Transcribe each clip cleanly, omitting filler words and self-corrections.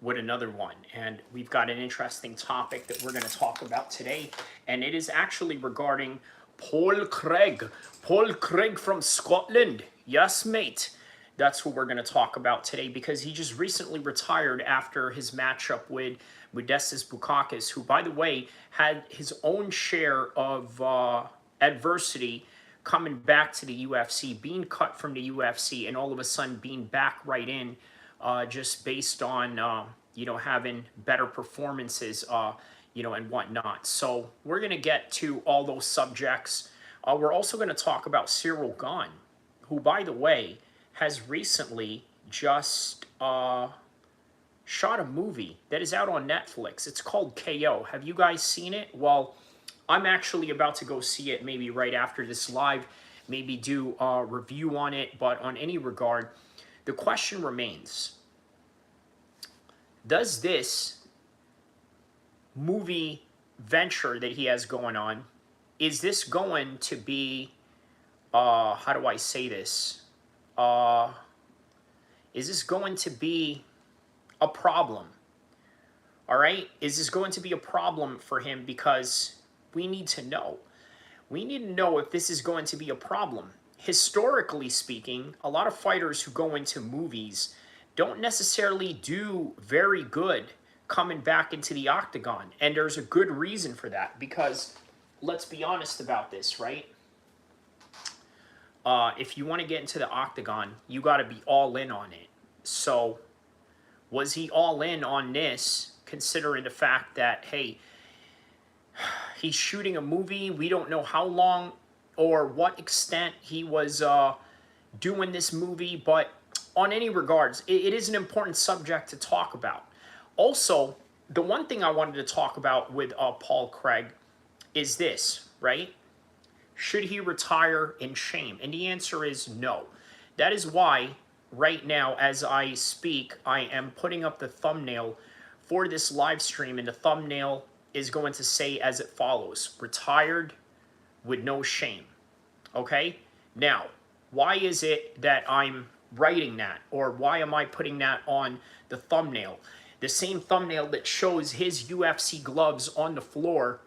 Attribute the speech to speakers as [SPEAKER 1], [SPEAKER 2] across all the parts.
[SPEAKER 1] with another one, and we've got an interesting topic that we're going to talk about today, and it is actually regarding Paul Craig. Paul Craig from Scotland. Yes, mate. That's who we're going to talk about today because he just recently retired after his matchup with Modestas Bukauskas, who, by the way, had his own share of adversity coming back to the UFC, being cut from the UFC, and all of a sudden being back right in, just based on having better performances, and whatnot. So we're gonna get to all those subjects. We're also gonna talk about Cyril Gane, who, by the way, has recently just shot a movie that is out on Netflix. It's called KO. Have you guys seen it? Well, I'm actually about to go see it maybe right after this live, maybe do a review on it, but on any regard, the question remains, does this movie venture that he has going on, is this going to be, how do I say this? Is this going to be a problem? All right? Is this going to be a problem for him? Because we need to know. We need to know if this is going to be a problem. Historically speaking, a lot of fighters who go into movies don't necessarily do very good coming back into the octagon. And there's a good reason for that, because let's be honest about this, right? If you want to get into the octagon, you got to be all in on it. So was he all in on this, considering the fact that, hey, he's shooting a movie, we don't know how long or what extent he was doing this movie, but on any regards, it is an important subject to talk about. Also, the one thing I wanted to talk about with Paul Craig is this, right? Should he retire in shame? And the answer is no. That is why right now, as I speak, I am putting up the thumbnail for this live stream, and the thumbnail is going to say as it follows: retired with no shame. Okay? Now, why is it that I'm writing that, or why am I putting that on the thumbnail? The same thumbnail that shows his UFC gloves on the floor,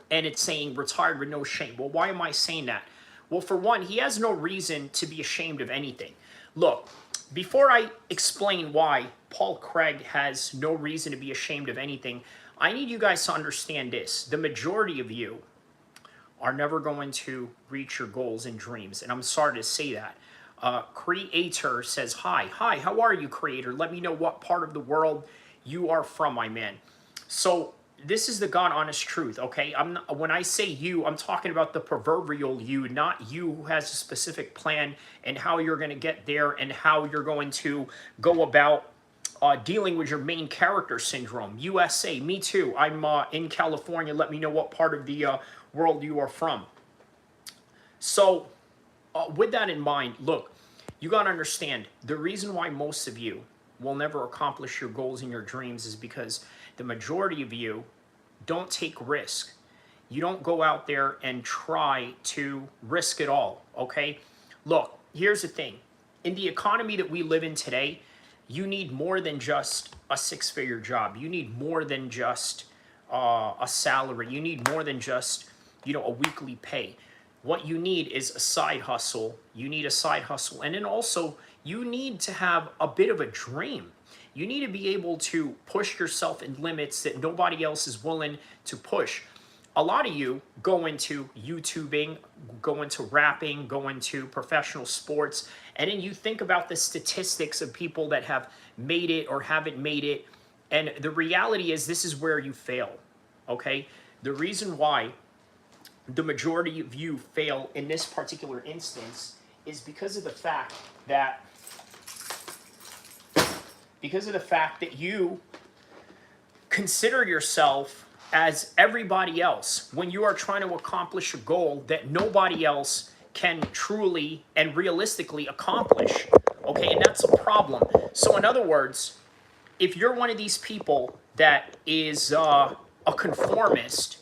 [SPEAKER 1] and it's saying retired with no shame. Well, why am I saying that? Well, for one, he has no reason to be ashamed of anything. Look, before I explain why Paul Craig has no reason to be ashamed of anything, I need you guys to understand this. The majority of you are never going to reach your goals and dreams. And I'm sorry to say that. Creator says, hi, how are you, Creator? Let me know what part of the world you are from, my man. So this is the God honest truth, okay? When I say you, I'm talking about the proverbial you, not you who has a specific plan and how you're going to get there and how you're going to go about dealing with your main character syndrome. USA, me too. I'm in California. Let me know what part of the world you are from. So with that in mind, look, you got to understand, the reason why most of you will never accomplish your goals and your dreams is because the majority of you don't take risk. You don't go out there and try to risk it all, okay? Look, here's the thing. In the economy that we live in today, you need more than just a six-figure job. You need more than just a salary. You need more than just, a weekly pay. What you need is a side hustle. You need a side hustle. And then also, you need to have a bit of a dream. You need to be able to push yourself in limits that nobody else is willing to push. A lot of you go into YouTubing, go into rapping, go into professional sports, and then you think about the statistics of people that have made it or haven't made it. And the reality is this is where you fail, okay? The reason why the majority of you fail in this particular instance is because of the fact that you consider yourself as everybody else when you are trying to accomplish a goal that nobody else can truly and realistically accomplish, okay? And that's a problem. So in other words, if you're one of these people that is a conformist,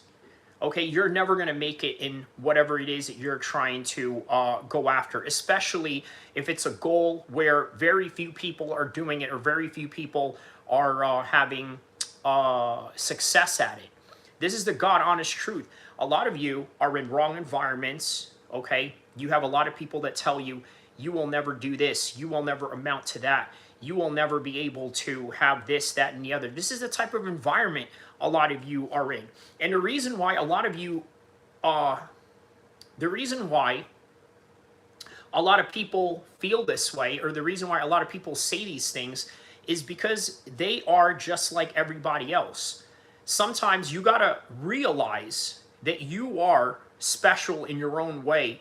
[SPEAKER 1] okay, you're never going to make it in whatever it is that you're trying to go after, especially if it's a goal where very few people are doing it or very few people are having success at it. This is the God honest truth. A lot of you are in wrong environments, okay? You have a lot of people that tell you, you will never do this, you will never amount to that, you will never be able to have this, that, and the other. This is the type of environment a lot of you are in. And the reason why a lot of you, the reason why a lot of people feel this way, or the reason why a lot of people say these things, is because they are just like everybody else. Sometimes you gotta realize that you are special in your own way,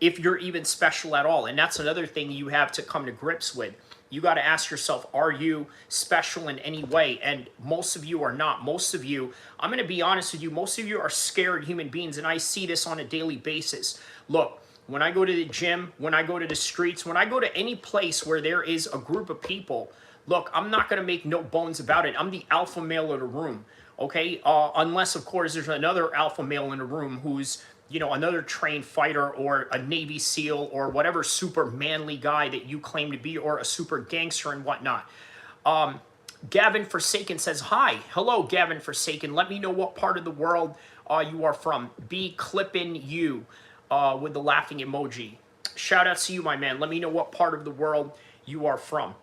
[SPEAKER 1] if you're even special at all. And that's another thing you have to come to grips with. You got to ask yourself, are you special in any way? And most of you are not. Most of you, I'm going to be honest with you, most of you are scared human beings, and I see this on a daily basis. Look, when I go to the gym, when I go to the streets, when I go to any place where there is a group of people, look, I'm not going to make no bones about it. I'm the alpha male of the room, okay? Unless, of course, there's another alpha male in the room who's, you know, another trained fighter or a Navy SEAL or whatever super manly guy that you claim to be, or a super gangster and whatnot. Gavin Forsaken says, hi. Hello, Gavin Forsaken. Let me know what part of the world you are from. Be clipping you with the laughing emoji. Shout out to you, my man. Let me know what part of the world you are from.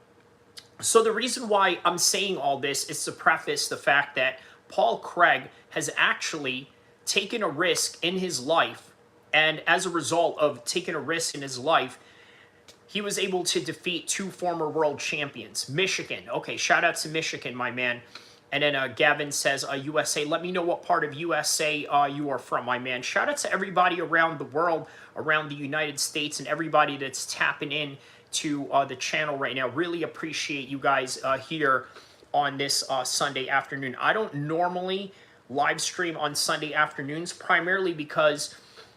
[SPEAKER 1] So the reason why I'm saying all this is to preface the fact that Paul Craig has actually taken a risk in his life, and as a result of taking a risk in his life, he was able to defeat 2 former world champions. Michigan. Okay, shout out to Michigan, my man. And then Gavin says, USA. Let me know what part of USA you are from, my man. Shout out to everybody around the world, around the United States, and everybody that's tapping in to the channel right now. Really appreciate you guys here on this Sunday afternoon. I don't normally live stream on Sunday afternoons, primarily because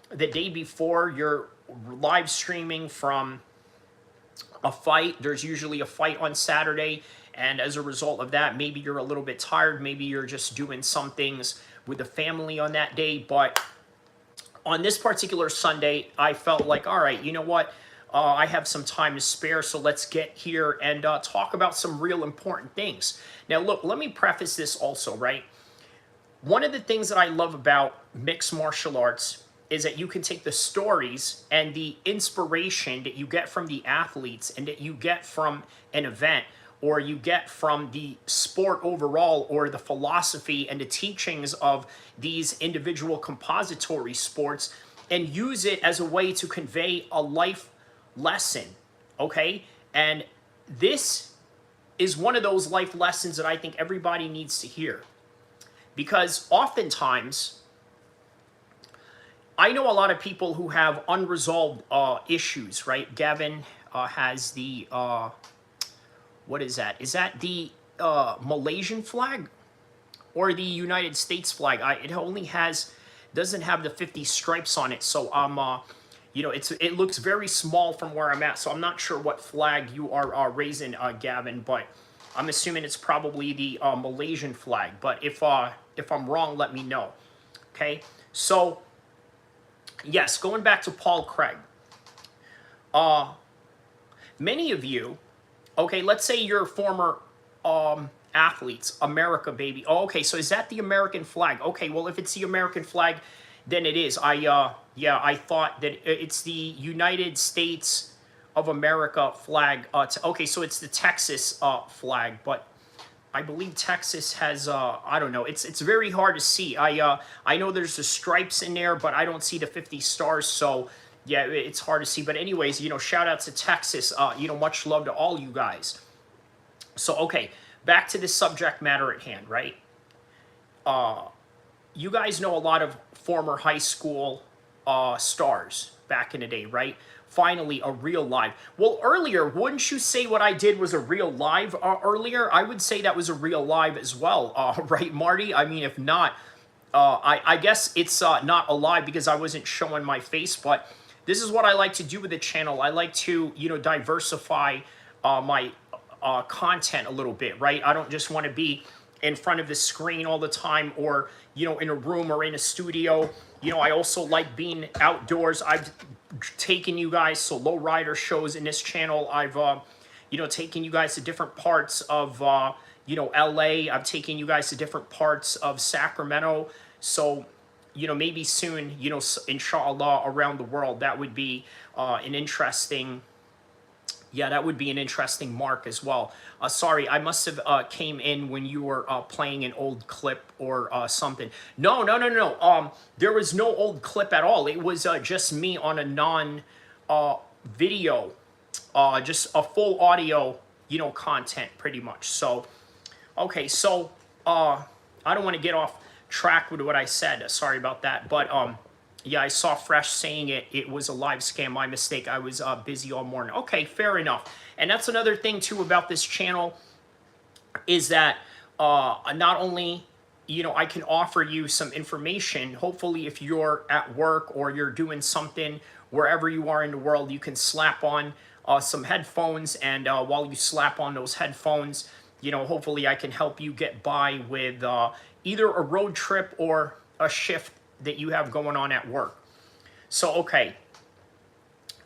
[SPEAKER 1] the day before you're live streaming from a fight. There's usually a fight on Saturday, and as a result of that, maybe you're a little bit tired, maybe you're just doing some things with the family on that day. But on this particular Sunday, I felt like, all right, you know what, I have some time to spare, so let's get here and talk about some real important things. Now look, let me preface this also, right? One of the things that I love about mixed martial arts is that you can take the stories and the inspiration that you get from the athletes and that you get from an event, or you get from the sport overall, or the philosophy and the teachings of these individual compository sports, and use it as a way to convey a life lesson, okay? And this is one of those life lessons that I think everybody needs to hear. Because oftentimes, I know a lot of people who have unresolved issues, right? Gavin has the, what is that? Is that the Malaysian flag or the United States flag? It only has, doesn't have the 50 stripes on it. So you know, it looks very small from where I'm at. So I'm not sure what flag you are raising, Gavin, but I'm assuming it's probably the Malaysian flag. But if I'm wrong, let me know. Okay, so yes, going back to Paul Craig. Many of you, okay, let's say you're former athletes, America, baby. Oh, okay, so is that the American flag? Okay, well, if it's the American flag, then it is. Yeah, I thought that it's the United States of America flag. Okay, so it's the Texas flag, but I believe Texas has, I don't know, it's very hard to see. I know there's the stripes in there, but I don't see the 50 stars, so yeah, it's hard to see. But anyways, you know, shout out to Texas. You know, much love to all you guys. So, okay, back to the subject matter at hand, right? You guys know a lot of former high school stars back in the day, right? Finally, a real live. Well, earlier, wouldn't you say what I did was a real live earlier? I would say that was a real live as well, right, Marty? I mean, if not, I guess it's not a live because I wasn't showing my face, but this is what I like to do with the channel. I like to, you know, diversify my content a little bit, right? I don't just want to be in front of the screen all the time, or, you know, in a room or in a studio. You know, I also like being outdoors. I've taken you guys to lowrider shows in this channel. I've, you know, taken you guys to different parts of, you know, LA. I've taken you guys to different parts of Sacramento. So, you know, maybe soon, you know, inshallah, around the world. That would be an interesting, yeah, that would be an interesting mark as well. Sorry, I must have came in when you were playing an old clip or something. No, no, no, no. There was no old clip at all. It was just me on a non-video, just a full audio, you know, content pretty much. So, okay, so I don't want to get off track with what I said. Sorry about that. But yeah, I saw Fresh saying it was a live scam. My mistake. I was busy all morning. Okay, fair enough. And that's another thing too about this channel, is that not only, you know, I can offer you some information. Hopefully, if you're at work or you're doing something wherever you are in the world, you can slap on some headphones, and while you slap on those headphones, you know, hopefully I can help you get by with either a road trip or a shift that you have going on at work. So, okay,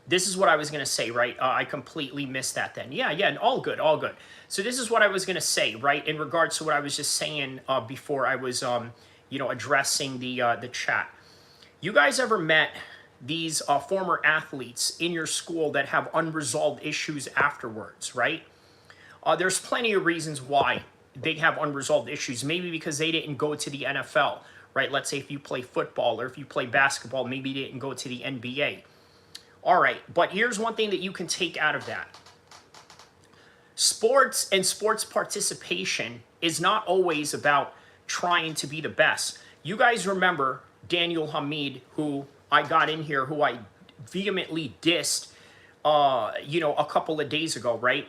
[SPEAKER 1] this is what I was going to say, right? I completely missed that then. Yeah, yeah, all good, all good. So this is what I was going to say, right, in regards to what I was just saying before I was, you know, addressing the chat. You guys ever met these former athletes in your school that have unresolved issues afterwards, right? There's plenty of reasons why they have unresolved issues. Maybe because they didn't go to the NFL, right? Let's say if you play football or if you play basketball, maybe they didn't go to the NBA. All right, but here's one thing that you can take out of that. Sports and sports participation is not always about trying to be the best. You guys remember Daniel Hamid, who I got in here, who I vehemently dissed, you know, a couple of days ago, right?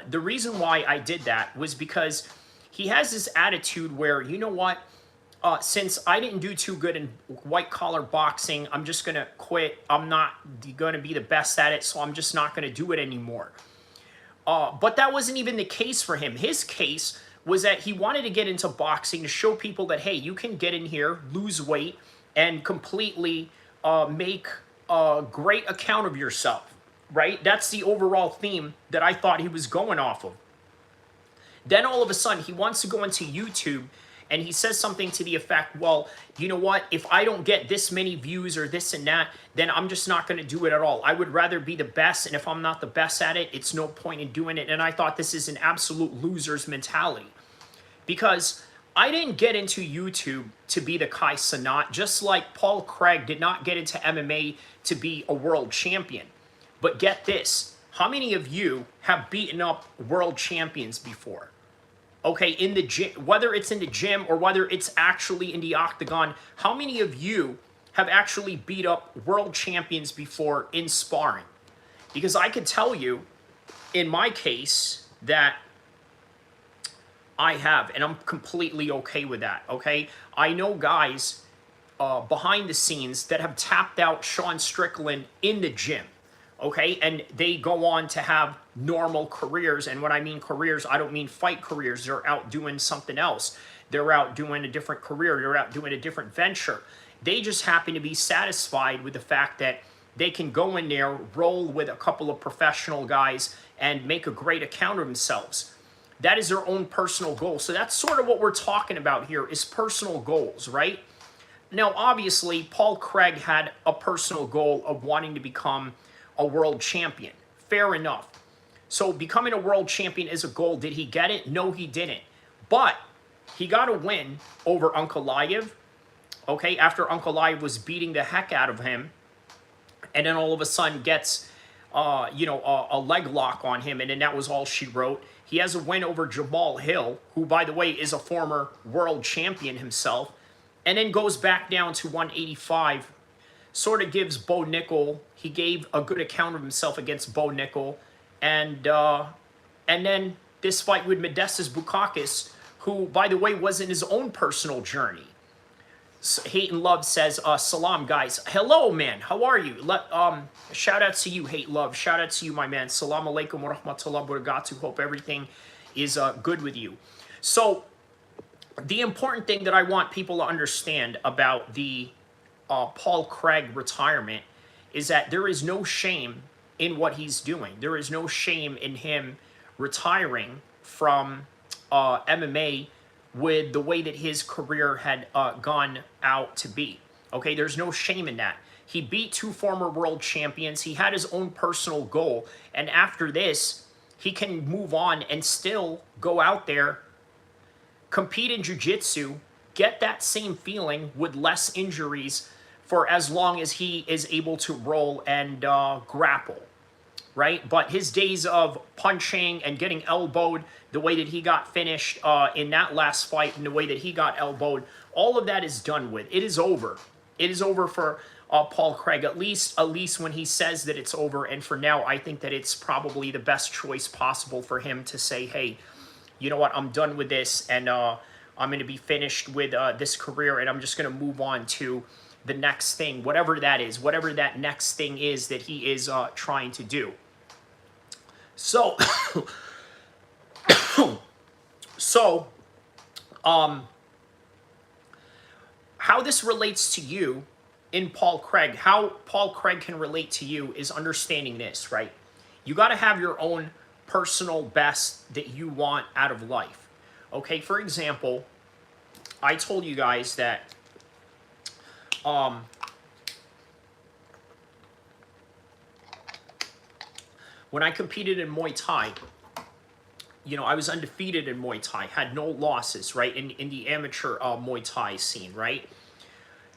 [SPEAKER 1] The reason why I did that was because he has this attitude where, you know what, since I didn't do too good in white-collar boxing, I'm just going to quit. I'm not going to be the best at it, so I'm just not going to do it anymore. But that wasn't even the case for him. His case was that he wanted to get into boxing to show people that, hey, you can get in here, lose weight, and completely make a great account of yourself, right? That's the overall theme that I thought he was going off of. Then all of a sudden, he wants to go into YouTube, and he says something to the effect, well, you know what? If I don't get this many views or this and that, then I'm just not going to do it at all. I would rather be the best, and if I'm not the best at it, it's no point in doing it. And I thought this is an absolute loser's mentality. Because I didn't get into YouTube to be the Kai Cenat, just like Paul Craig did not get into MMA to be a world champion. But get this, how many of you have beaten up world champions before? Okay, in the gym, whether it's in the gym or whether it's actually in the octagon, how many of you have actually beat up world champions before in sparring? Because I can tell you, in my case, that I have, and I'm completely okay with that, okay? I know guys behind the scenes that have tapped out Sean Strickland in the gym. Okay, and they go on to have normal careers. And when I mean careers, I don't mean fight careers. They're out doing something else. They're out doing a different career. They're out doing a different venture. They just happen to be satisfied with the fact that they can go in there, roll with a couple of professional guys, and make a great account of themselves. That is their own personal goal. So that's sort of what we're talking about here, is personal goals, right? Now, obviously, Paul Craig had a personal goal of wanting to become a world champion. Fair enough. So becoming a world champion is a goal. Did he get it? No, he didn't. But he got a win over Ankalaev, okay, after Ankalaev was beating the heck out of him, and then all of a sudden gets, you know, a leg lock on him, and then that was all she wrote. He has a win over Jamal Hill, who, by the way, is a former world champion himself, and then goes back down to 185, sort of gives Bo Nickel, he gave a good account of himself against Bo Nickel, and then this fight with Modestas Bukauskas, who, by the way, was in his own personal journey. So, Hate and Love says, salam, guys. Hello, man. How are you? Shout out to you, Hate Love. Shout out to you, my man. Salam alaikum wa rahmatullahi wa barakatuh. Hope everything is good with you. So, the important thing that I want people to understand about the Paul Craig retirement is that there is no shame in what he's doing. There is no shame in him retiring from MMA with the way that his career had gone out to be. Okay, there's no shame in that. He beat 2 former world champions. He had his own personal goal. And after this, he can move on and still go out there, compete in jiu-jitsu, get that same feeling with less injuries for as long as he is able to roll and grapple, right? But his days of punching and getting elbowed, the way that he got finished in that last fight and the way that he got elbowed, all of that is done with. It is over. It is over for Paul Craig, at least when he says that it's over. And for now, I think that it's probably the best choice possible for him to say, hey, you know what, I'm done with this, and I'm going to be finished with this career, and I'm just going to move on to the next thing, whatever that is, whatever that next thing is that he is trying to do. So, how this relates to you in Paul Craig, how Paul Craig can relate to you is understanding this, right? You got to have your own personal best that you want out of life. Okay, for example, I told you guys that when I competed in Muay Thai, you know, I was undefeated in Muay Thai, had no losses, right, in the amateur Muay Thai scene, right?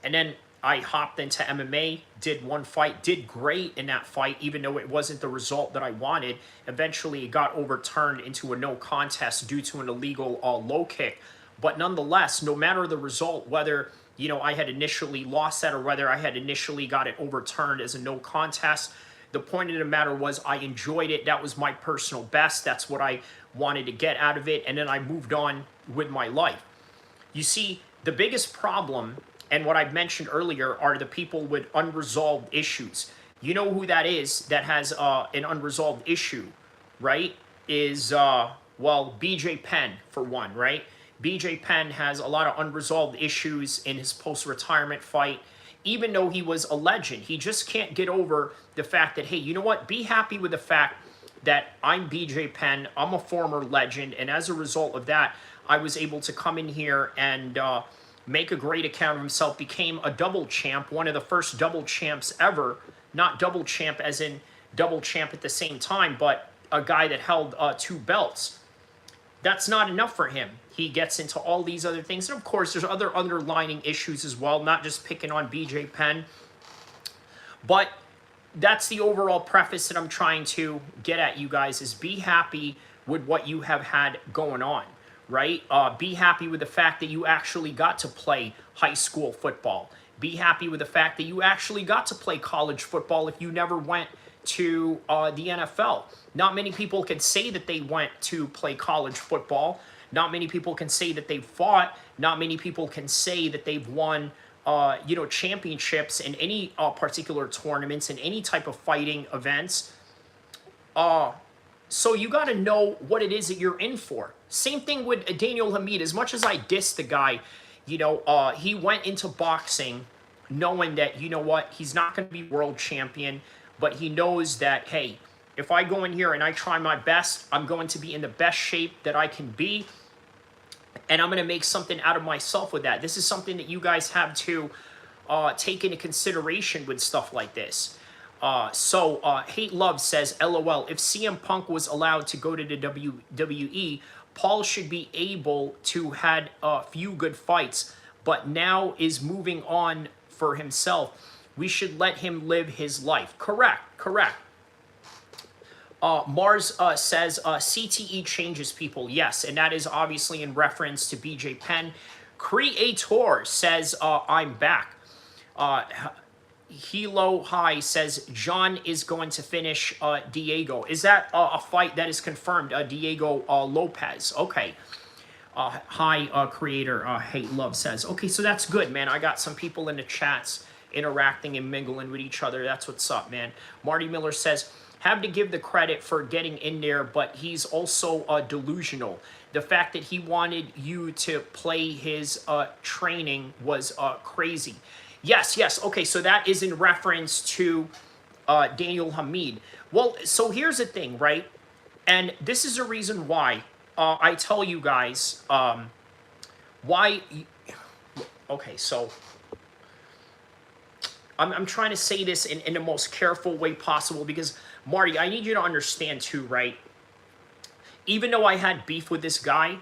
[SPEAKER 1] And then I hopped into MMA, did one fight, did great in that fight, even though it wasn't the result that I wanted. Eventually, it got overturned into a no contest due to an illegal low kick. But nonetheless, no matter the result, whether, you know, I had initially lost that or whether I had initially got it overturned as a no contest, the point of the matter was I enjoyed it. That was my personal best. That's what I wanted to get out of it. And then I moved on with my life. You see, the biggest problem, and what I've mentioned earlier, are the people with unresolved issues. You know who that is that has an unresolved issue, right? Is, well, BJ Penn, for one, right? BJ Penn has a lot of unresolved issues in his post-retirement fight. Even though he was a legend, he just can't get over the fact that, hey, you know what? Be happy with the fact that I'm BJ Penn, I'm a former legend, and as a result of that, I was able to come in here and make a great account of himself, became a double champ, one of the first double champs ever, not double champ as in double champ at the same time, but a guy that held 2 belts. That's not enough for him. He gets into all these other things. And of course, there's other underlining issues as well, not just picking on BJ Penn. But that's the overall preface that I'm trying to get at, you guys, is be happy with what you have had going on, right? Be happy with the fact that you actually got to play high school football. Be happy with the fact that you actually got to play college football if you never went to the NFL. Not many people can say that they went to play college football. Not many people can say that they've fought. Not many people can say that they've won you know, championships in any particular tournaments, in any type of fighting events. So you got to know what it is that you're in for. Same thing with Daniel Hamid. As much as I diss the guy, you know, he went into boxing knowing that, you know what, he's not going to be world champion, but he knows that, hey, if I go in here and I try my best, I'm going to be in the best shape that I can be, and I'm going to make something out of myself with that. This is something that you guys have to take into consideration with stuff like this. Hate Love says, LOL, if CM Punk was allowed to go to the WWE, Paul should be able to had a few good fights, but now is moving on for himself. We should let him live his life. Correct. Mars says, CTE changes people. Yes, and that is obviously in reference to BJ Penn. Creator says, I'm back. Hilo High says, John is going to finish Diego. Is that a fight that is confirmed? Diego Lopez. Okay. Hi, Creator Hate Love says. Okay, so that's good, man. I got some people in the chats interacting and mingling with each other. That's what's up, man. Marty Miller says, have to give the credit for getting in there, but he's also delusional. The fact that he wanted you to play his training was crazy. Yes, yes. Okay, so that is in reference to Daniel Hamid. Well, so here's the thing, right? And this is a reason why I tell you guys why. Okay, so I'm trying to say this in the most careful way possible because, Marty, I need you to understand too, right? Even though I had beef with this guy,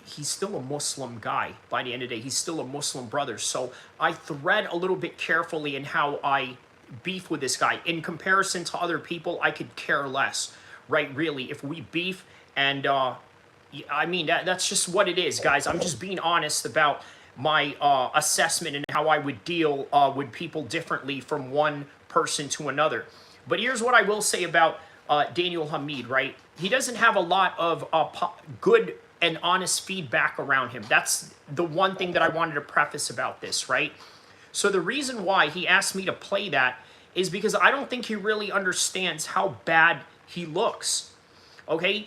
[SPEAKER 1] he's still a Muslim guy by the end of the day. He's still a Muslim brother. So I thread a little bit carefully in how I beef with this guy. In comparison to other people, I could care less, right? Really, if we beef and, I mean, that's just what it is, guys. I'm just being honest about my assessment and how I would deal with people differently from one person to another. But here's what I will say about Daniel Hamid, right? He doesn't have a lot of good and honest feedback around him. That's the one thing that I wanted to preface about this, right? So the reason why he asked me to play that is because I don't think he really understands how bad he looks, okay?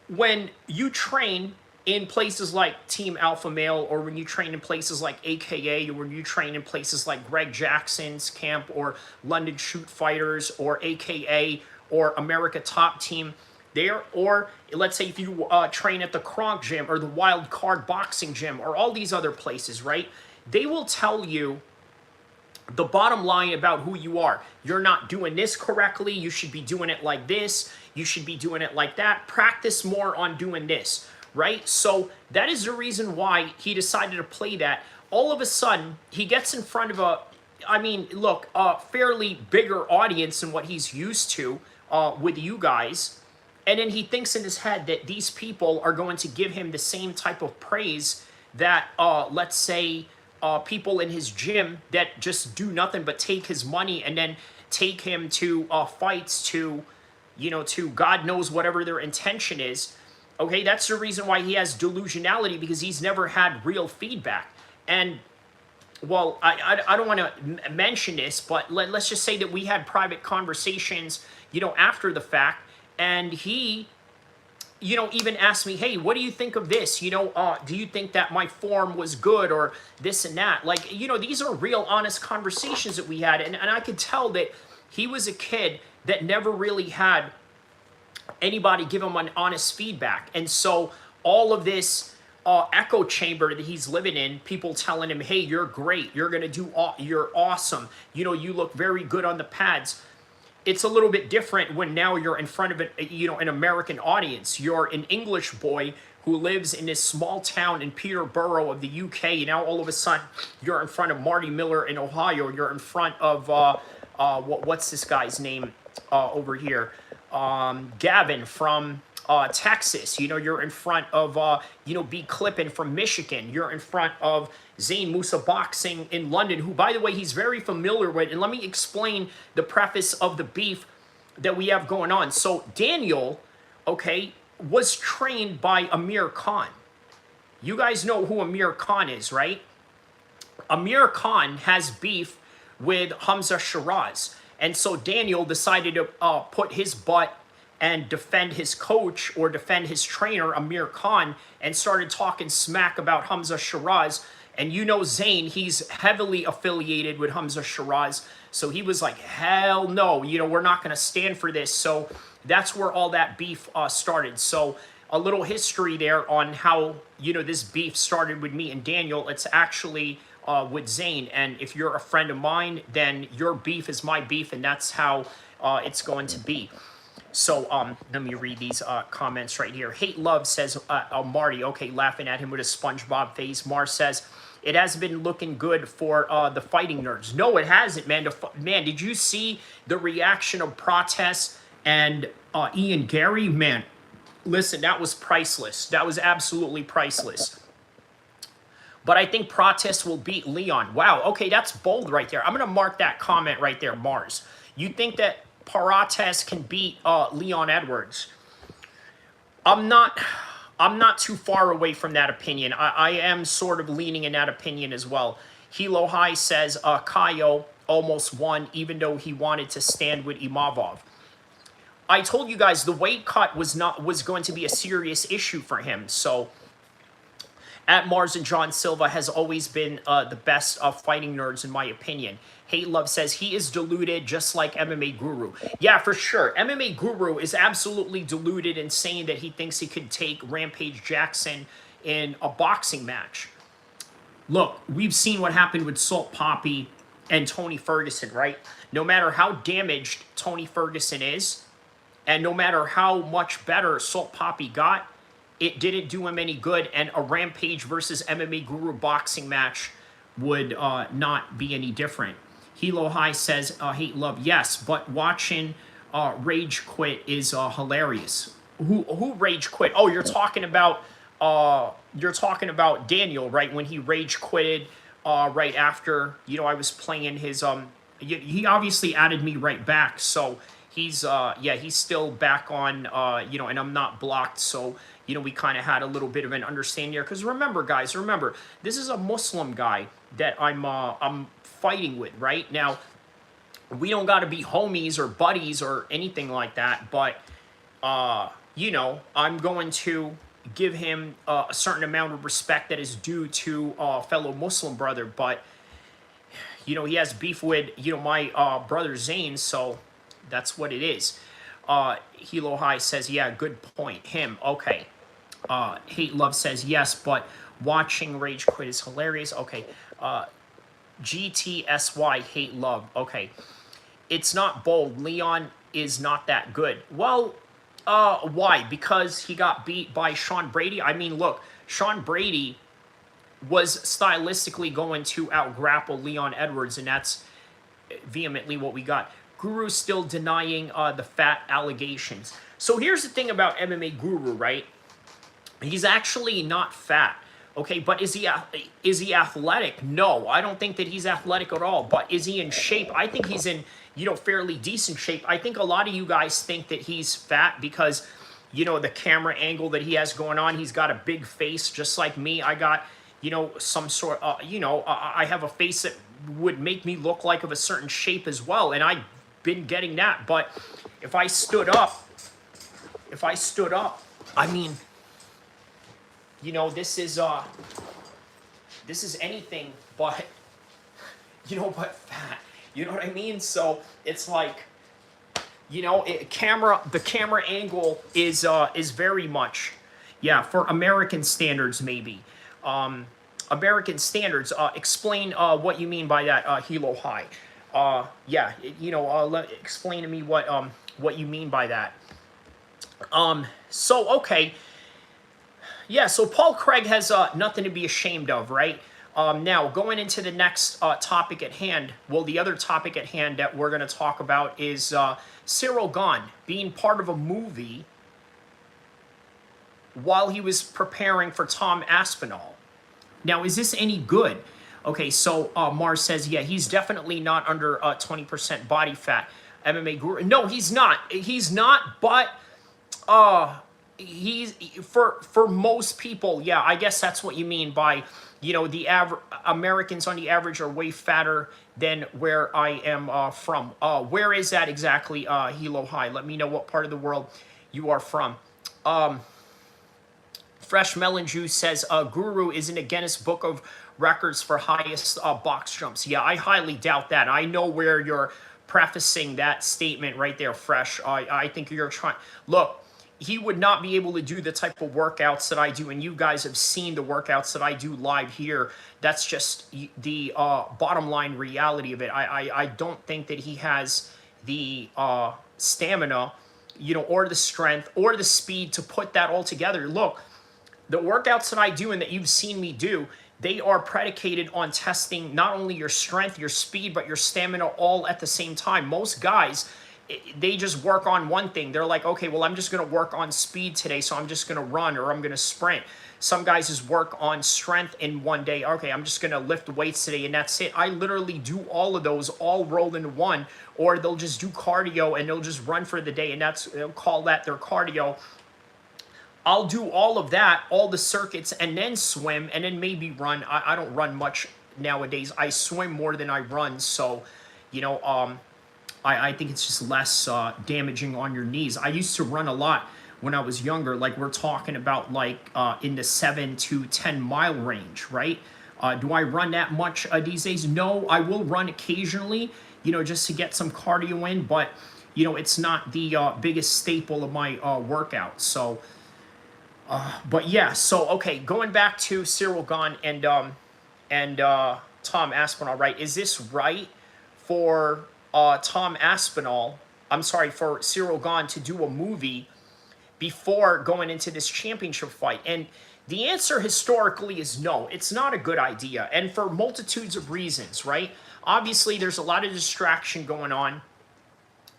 [SPEAKER 1] When you train in places like Team Alpha Male, or when you train in places like AKA, or when you train in places like Greg Jackson's camp, or London Shoot Fighters, or AKA, or America Top Team, there, or let's say if you train at the Kronk Gym, or the Wild Card Boxing Gym, or all these other places, right? They will tell you the bottom line about who you are. You're not doing this correctly. You should be doing it like this. You should be doing it like that. Practice more on doing this, right? So that is the reason why he decided to play that. All of a sudden, he gets in front of a fairly bigger audience than what he's used to with you guys. And then he thinks in his head that these people are going to give him the same type of praise that, let's say, people in his gym that just do nothing but take his money and then take him to fights to God knows whatever their intention is. Okay, that's the reason why he has delusionality, because he's never had real feedback. And, well, I don't want to mention this, but let's just say that we had private conversations, after the fact, and he even asked me, hey, what do you think of this? Do you think that my form was good, or this and that? Like, these are real honest conversations that we had. And I could tell that he was a kid that never really had anybody give him an honest feedback. And so all of this echo chamber that he's living in, people telling him, hey, you're great. You're going to do, you're awesome. You look very good on the pads. It's a little bit different when now you're in front of an American audience. You're an English boy who lives in this small town in Peterborough of the UK. And now all of a sudden you're in front of Marty Miller in Ohio. You're in front of, what's this guy's name over here? Gavin from Texas. You're in front of, B. Clippen from Michigan. You're in front of Zain Musa Boxing in London, who, by the way, he's very familiar with. And let me explain the preface of the beef that we have going on. So Daniel, okay, was trained by Amir Khan. You guys know who Amir Khan is, right? Amir Khan has beef with Hamza Shiraz. And so Daniel decided to put his butt and defend his coach or defend his trainer, Amir Khan, and started talking smack about Hamza Shiraz. And Zayn, he's heavily affiliated with Hamza Shiraz. So he was like, hell no, we're not going to stand for this. So that's where all that beef started. So a little history there on how, this beef started with me and Daniel. It's actually with Zayn. And if you're a friend of mine, then your beef is my beef. And that's how it's going to be. So let me read these comments right here. Hate Love says, Marty, okay, laughing at him with a SpongeBob face. Mars says, it hasn't been looking good for the fighting nerds. No, it hasn't, man. Man, did you see the reaction of Protest and Ian Gary? Man, listen, that was priceless. That was absolutely priceless. But I think Protest will beat Leon. Wow, okay, that's bold right there. I'm going to mark that comment right there, Mars. You think that Protest can beat Leon Edwards? I'm not too far away from that opinion. I am sort of leaning in that opinion as well. Hilo High says Kaio almost won even though he wanted to stand with Imavov. I told you guys the weight cut was going to be a serious issue for him. So at Mars and John Silva has always been the best of fighting nerds in my opinion. Hate Love says he is deluded just like MMA Guru. Yeah, for sure. MMA Guru is absolutely deluded in saying that he thinks he could take Rampage Jackson in a boxing match. Look, we've seen what happened with Salt Poppy and Tony Ferguson, right? No matter how damaged Tony Ferguson is, and no matter how much better Salt Poppy got, it didn't do him any good, and a Rampage versus MMA Guru boxing match would not be any different. Hilo High says, Hate Love, yes, but watching Rage Quit is hilarious. Who Rage Quit? Oh, you're talking about Daniel, right? When he Rage Quitted right after, you know, I was playing his, he obviously added me right back, so he's, yeah, he's still back on, you know, and I'm not blocked, so, you know, we kind of had a little bit of an understanding here. Because remember, guys, remember, this is a Muslim guy that I'm fighting with, right? Now, we don't got to be homies or buddies or anything like that, but, you know, I'm going to give him a certain amount of respect that is due to a fellow Muslim brother, but, you know, he has beef with, you know, my brother Zane, so that's what it is. Hilo High says, yeah, good point. Him, okay. Hate Love says, yes, but watching Rage Quit is hilarious. Okay. GTSY Hate Love. Okay. It's not bold. Leon is not that good. Well, why? Because he got beat by Sean Brady? I mean, look, Sean Brady was stylistically going to out-grapple Leon Edwards, and that's vehemently what we got. Guru's still denying the fat allegations. So here's the thing about MMA Guru, right? He's actually not fat, okay? But is he athletic? No, I don't think that he's athletic at all. But is he in shape? I think he's in, you know, fairly decent shape. I think a lot of you guys think that he's fat because, you know, the camera angle that he has going on. He's got a big face just like me. I got, you know, some sort, you know, I have a face that would make me look like of a certain shape as well. And I've been getting that. But if I stood up, I mean, you know, this is anything but, you know, but fat. You know what I mean? So it's like, you know, the camera angle is very much, yeah, for American standards maybe. American standards. Explain what you mean by that, Hilo High. Yeah, you know, explain to me what you mean by that. So okay. Yeah, so Paul Craig has nothing to be ashamed of, right? Now, going into the next topic at hand, well, the other topic at hand that we're going to talk about is Cyril Gane being part of a movie while he was preparing for Tom Aspinall. Now, is this any good? Okay, so Mars says, yeah, he's definitely not under 20% body fat. MMA Guru. No, he's not. He's not, but he's for most people, yeah, I guess that's what you mean by, you know, the Americans on the average are way fatter than where I am from. Where is that exactly, Hilo High? Let me know what part of the world you are from. Fresh Melon Juice says, Guru is in a Guinness Book of Records for highest box jumps. Yeah, I highly doubt that. I know where you're prefacing that statement right there, Fresh. I think you're trying. Look, he would not be able to do the type of workouts that I do, and you guys have seen the workouts that I do live here. That's just the bottom line reality of it. I don't think that he has the stamina, you know, or the strength or the speed to put that all together. Look, the workouts that I do and that you've seen me do, they are predicated on testing not only your strength, your speed, but your stamina all at the same time. Most guys, they just work on one thing. They're like, okay, well, I'm just going to work on speed today, so I'm just going to run or I'm going to sprint. Some guys just work on strength in one day. Okay, I'm just going to lift weights today, and that's it. I literally do all of those all rolled into one, or they'll just do cardio and they'll just run for the day, and they'll call that their cardio. I'll do all of that, all the circuits, and then swim, and then maybe run. I don't run much nowadays. I swim more than I run, so, you know, I think it's just less damaging on your knees. I used to run a lot when I was younger. Like we're talking about like in the 7 to 10 mile range, right? Do I run that much these days? No, I will run occasionally, you know, just to get some cardio in, but you know, it's not the biggest staple of my workout. So, but yeah, so okay, going back to Cyril Gane and Tom Aspinall, right? Is this right for Tom Aspinall, I'm sorry, for Cyril Gane to do a movie before going into this championship fight? And the answer historically is no, it's not a good idea. And for multitudes of reasons, right? Obviously, there's a lot of distraction going on.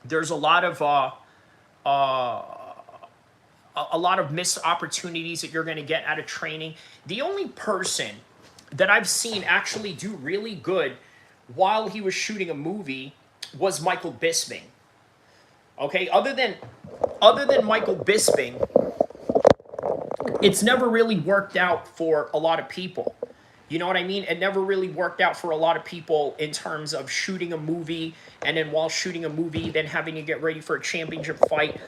[SPEAKER 1] There's a lot of missed opportunities that you're going to get out of training. The only person that I've seen actually do really good while he was shooting a movie was Michael Bisping. Okay, other than Michael Bisping, it's never really worked out for a lot of people. You know what I mean? It never really worked out for a lot of people in terms of shooting a movie, and then while shooting a movie, then having to get ready for a championship fight.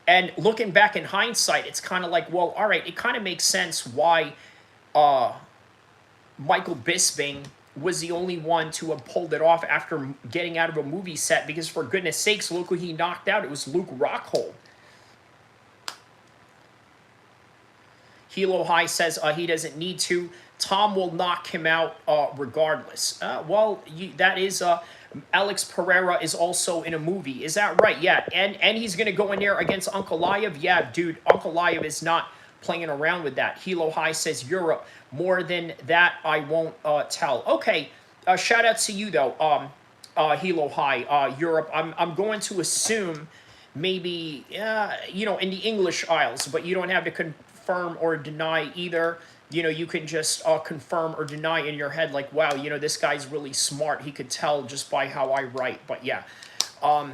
[SPEAKER 1] And looking back in hindsight, it's kind of like, well, all right, it kind of makes sense why Michael Bisping was the only one to have pulled it off after getting out of a movie set, because for goodness sakes, look who he knocked out. It was Luke Rockhold. Hilo High says he doesn't need to. Tom will knock him out regardless. That is... Alex Pereira is also in a movie. Is that right? Yeah, and he's going to go in there against Ankalaev? Yeah, dude, Ankalaev is not playing around with that. Hilo High says Europe. More than that, I won't tell. Okay, shout out to you, though, Hilo High, Europe. I'm going to assume maybe, you know, in the English Isles, but you don't have to confirm or deny either. You know, you can just confirm or deny in your head, like, wow, you know, this guy's really smart. He could tell just by how I write. But yeah, he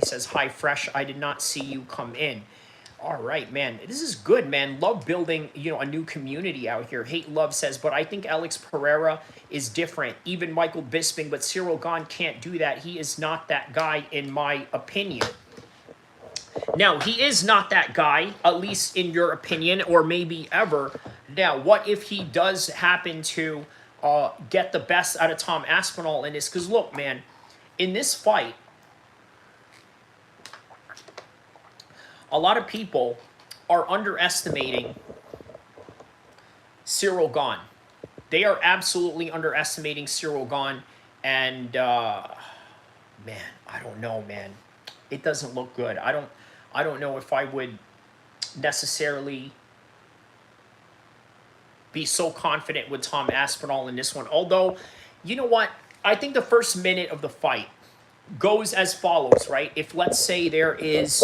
[SPEAKER 1] says, hi, Fresh. I did not see you come in. All right, man. This is good, man. Love building, you know, a new community out here. Hate Love says, but I think Alex Pereira is different. Even Michael Bisping, but Cyril Gane can't do that. He is not that guy, in my opinion. Now, he is not that guy, at least in your opinion, or maybe ever. Now, what if he does happen to get the best out of Tom Aspinall in this? Because look, man, in this fight, a lot of people are underestimating Cyril Gane. They are absolutely underestimating Cyril Gane. And, man, I don't know, man. It doesn't look good. I don't know if I would necessarily be so confident with Tom Aspinall in this one. Although, you know what? I think the first minute of the fight goes as follows, right? If, let's say, there is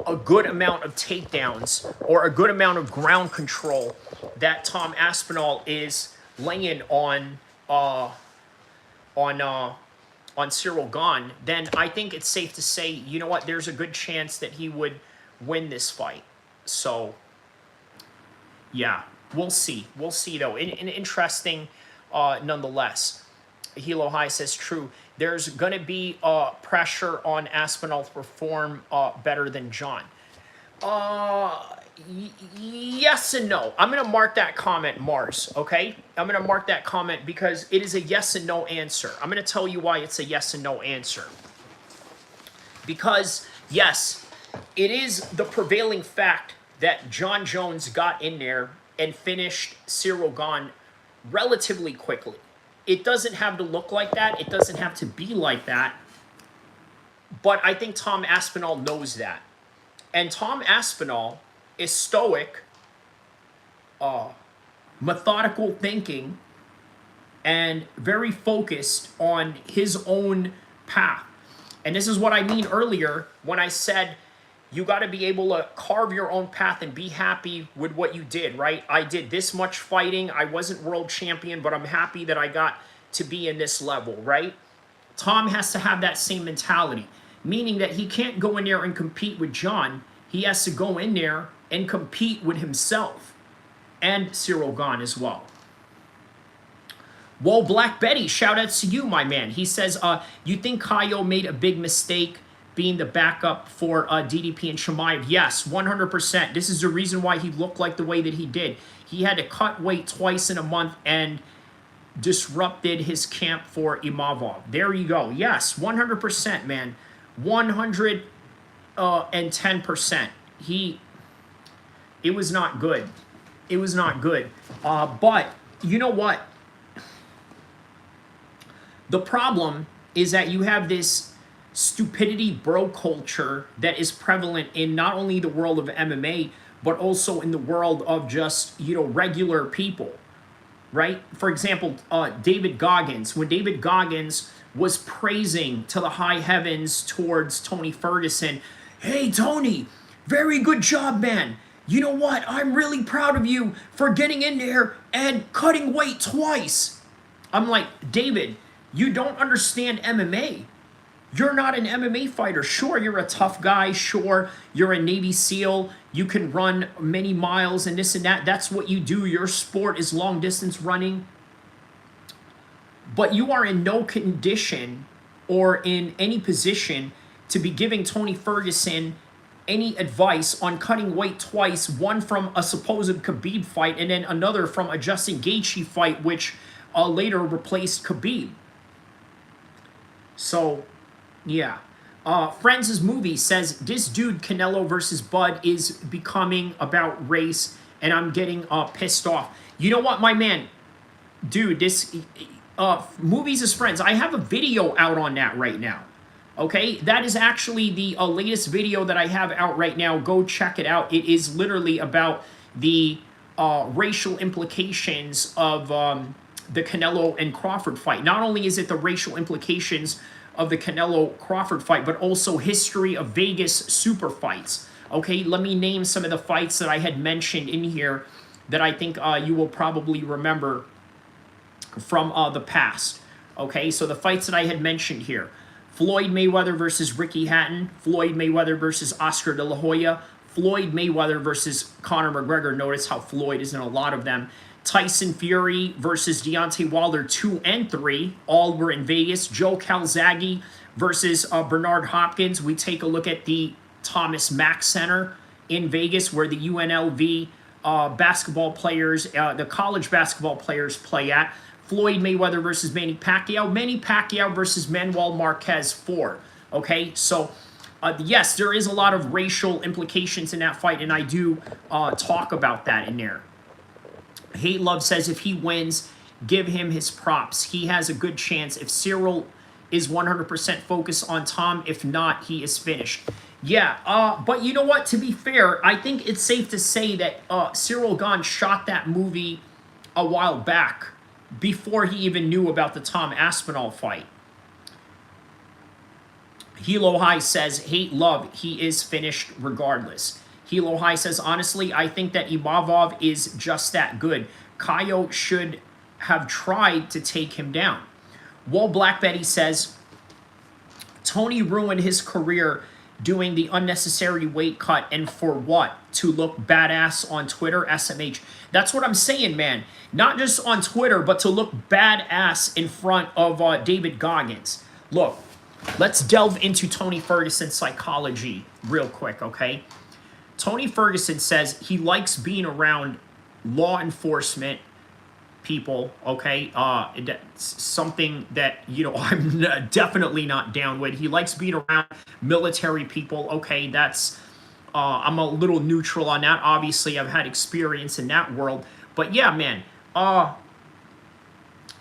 [SPEAKER 1] a good amount of takedowns or a good amount of ground control that Tom Aspinall is laying on Cyril Gane, then I think it's safe to say, you know what, there's a good chance that he would win this fight. So, yeah, we'll see. We'll see, though. Interesting nonetheless. Hilo High says, true. There's going to be pressure on Aspinall to perform better than John. Yes and no. I'm going to mark that comment, Mars, okay? I'm going to mark that comment because it is a yes and no answer. I'm going to tell you why it's a yes and no answer. Because, yes, it is the prevailing fact that John Jones got in there and finished Cyril Gane relatively quickly. It doesn't have to look like that. It doesn't have to be like that. But I think Tom Aspinall knows that. And Tom Aspinall is stoic, methodical thinking, and very focused on his own path. And this is what I mean earlier when I said you got to be able to carve your own path and be happy with what you did, right? I did this much fighting. I wasn't world champion, but I'm happy that I got to be in this level, right? Tom has to have that same mentality, meaning that he can't go in there and compete with John. He has to go in there and compete with himself and Cyril Gane as well. Whoa, Black Betty, shout out to you, my man. He says, you think Kaio made a big mistake being the backup for DDP and Chimaev? Yes, 100%. This is the reason why he looked like the way that he did. He had to cut weight twice in a month and disrupted his camp for Imavov. There you go. Yes, 100%, man. 110%. It was not good. It was not good. But you know what? The problem is that you have this stupidity bro culture that is prevalent in not only the world of MMA, but also in the world of just, regular people, right? For example, David Goggins. When David Goggins was praising to the high heavens towards Tony Ferguson, hey, Tony, very good job, man. You know what? I'm really proud of you for getting in there and cutting weight twice. I'm like, David, you don't understand MMA. You're not an MMA fighter. Sure, you're a tough guy. Sure, you're a Navy SEAL. You can run many miles and this and that. That's what you do. Your sport is long distance running. But you are in no condition or in any position to be giving Tony Ferguson any advice on cutting weight twice, one from a supposed Khabib fight and then another from a Justin Gaethje fight, which later replaced Khabib. So, yeah. Friends' movie says, this dude Canelo versus Bud is becoming about race, and I'm getting pissed off. You know what, my man? Dude, this Movies is Friends. I have a video out on that right now. Okay? That is actually the latest video that I have out right now. Go check it out. It is literally about the racial implications of the Canelo and Crawford fight. Not only is it the racial implications of the Canelo-Crawford fight, but also history of Vegas super fights. Okay, let me name some of the fights that I had mentioned in here that I think you will probably remember from the past. Okay, so the fights that I had mentioned here. Floyd Mayweather versus Ricky Hatton. Floyd Mayweather versus Oscar De La Hoya. Floyd Mayweather versus Conor McGregor. Notice how Floyd is in a lot of them. Tyson Fury versus Deontay Wilder 2 and 3. All were in Vegas. Joe Calzaghe versus Bernard Hopkins. We take a look at the Thomas Mack Center in Vegas where the UNLV basketball players, the college basketball players play at. Floyd Mayweather versus Manny Pacquiao. Manny Pacquiao versus Manuel Marquez 4. Okay, so yes, there is a lot of racial implications in that fight, and I do talk about that in there. Hate Love says if he wins, give him his props. He has a good chance. If Cyril is 100% focused on Tom, if not, he is finished. Yeah, but you know what? To be fair, I think it's safe to say that Cyril Gane shot that movie a while back before he even knew about the Tom Aspinall fight. Hilo High says, hate love, he is finished regardless. Hilo High says, honestly, I think that Imavov is just that good. Kaio should have tried to take him down. Wall Black Betty says, Tony ruined his career doing the unnecessary weight cut, and for what? To look badass on Twitter, SMH. That's what I'm saying, man. Not just on Twitter, but to look badass in front of David Goggins. Look, let's delve into Tony Ferguson's psychology real quick, okay? Tony Ferguson says he likes being around law enforcement people, okay? That's something that, I'm definitely not down with. He likes being around military people, okay? That's, I'm a little neutral on that. Obviously, I've had experience in that world. But yeah, man,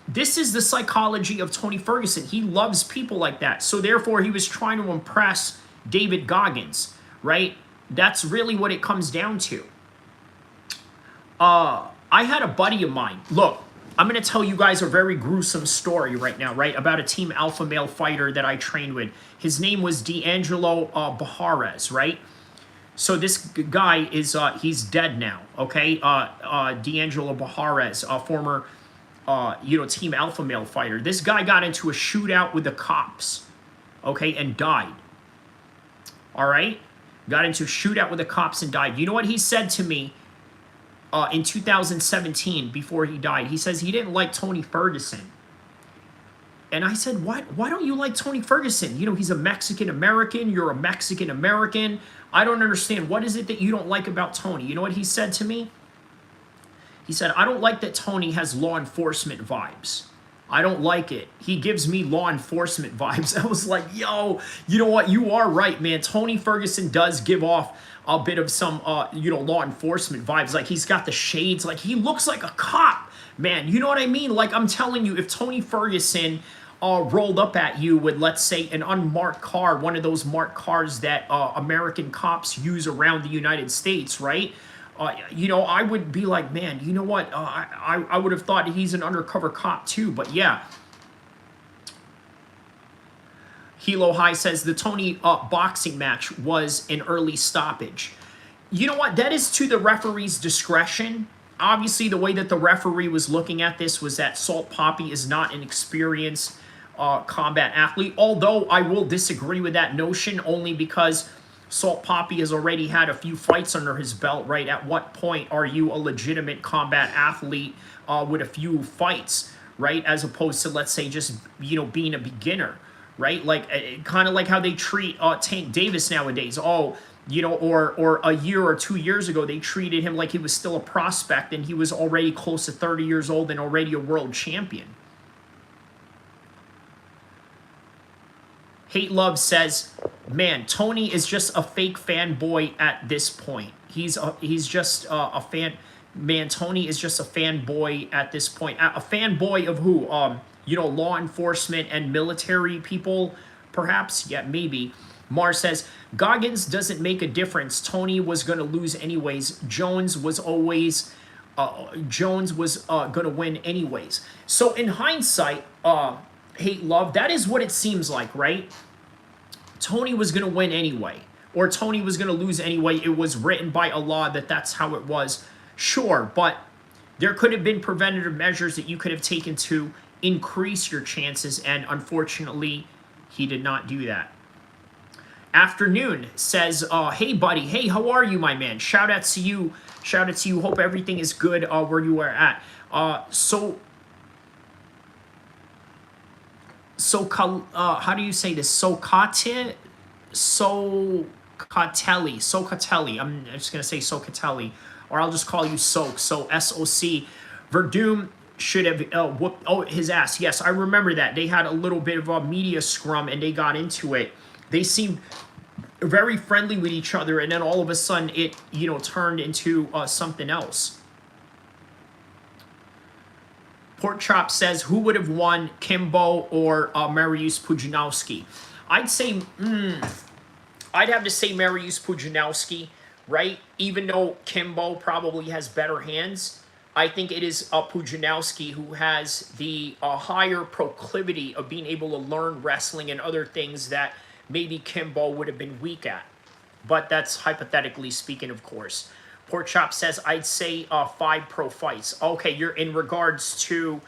[SPEAKER 1] this is the psychology of Tony Ferguson. He loves people like that. So therefore, he was trying to impress David Goggins, right? That's really what it comes down to. I had a buddy of mine. Look, I'm going to tell you guys a very gruesome story right now, right? About a Team Alpha Male fighter that I trained with. His name was D'Angelo Bajarez, right? So this guy is, he's dead now, okay? D'Angelo Bajarez, a former, Team Alpha Male fighter. This guy got into a shootout with the cops, okay, and died. All right? Got into a shootout with the cops and died. You know what he said to me? in 2017 before he died. He says he didn't like Tony Ferguson. And I said, why don't you like Tony Ferguson? You know, he's a Mexican-American. You're a Mexican-American. I don't understand. What is it that you don't like about Tony? You know what he said to me? He said, I don't like that Tony has law enforcement vibes. I don't like it. He gives me law enforcement vibes. I was like, yo, you know what? You are right, man. Tony Ferguson does give off a bit of some, you know, law enforcement vibes. Like, he's got the shades. Like, he looks like a cop, man. You know what I mean? Like, I'm telling you, if Tony Ferguson rolled up at you with, let's say, an unmarked car, one of those marked cars that American cops use around the United States, right? You know, I would be like, man, you know what? I would have thought he's an undercover cop too, but yeah. Hilo High says the Tony boxing match was an early stoppage. You know what? That is to the referee's discretion. Obviously, the way that the referee was looking at this was that Salt Papi is not an experienced combat athlete, although I will disagree with that notion only because Salt Papi has already had a few fights under his belt, right? At what point are you a legitimate combat athlete with a few fights, right? As opposed to, let's say, just, you know, being a beginner, right? Like, kind of like how they treat Tank Davis nowadays. Oh, you know, or a year or 2 years ago, they treated him like he was still a prospect and he was already close to 30 years old and already a world champion. Hate Love says, man, Tony is just a fake fanboy at this point. He's just a fan. Man, Tony is just a fanboy at this point. A fanboy of who? You know, law enforcement and military people, perhaps? Yeah, maybe. Mars says, Goggins doesn't make a difference. Tony was going to lose anyways. Jones was going to win anyways. So in hindsight, Hate Love, that is what it seems like, right? Tony was going to win anyway, or Tony was going to lose anyway. It was written by Allah that that's how it was. Sure, but there could have been preventative measures that you could have taken to increase your chances, and unfortunately, he did not do that. Afternoon says, hey, buddy. Hey, how are you, my man? Shout out to you. Shout out to you. Hope everything is good where you are at. How do you say this? Socatelli. I'm just going to say Socatelli, or I'll just call you Soak. So S-O-C. Verdum should have whooped his ass. Yes, I remember that. They had a little bit of a media scrum, and they got into it. They seemed very friendly with each other, and then all of a sudden it, you know, turned into something else. Pork Chop says, who would have won, Kimbo or Mariusz Pudzianowski? I'd say, I'd have to say Mariusz Pudzianowski, right? Even though Kimbo probably has better hands, I think it is Pudzianowski who has the higher proclivity of being able to learn wrestling and other things that maybe Kimbo would have been weak at. But that's hypothetically speaking, of course. Pork Chop says, I'd say 5 pro fights. Okay, you're in regards to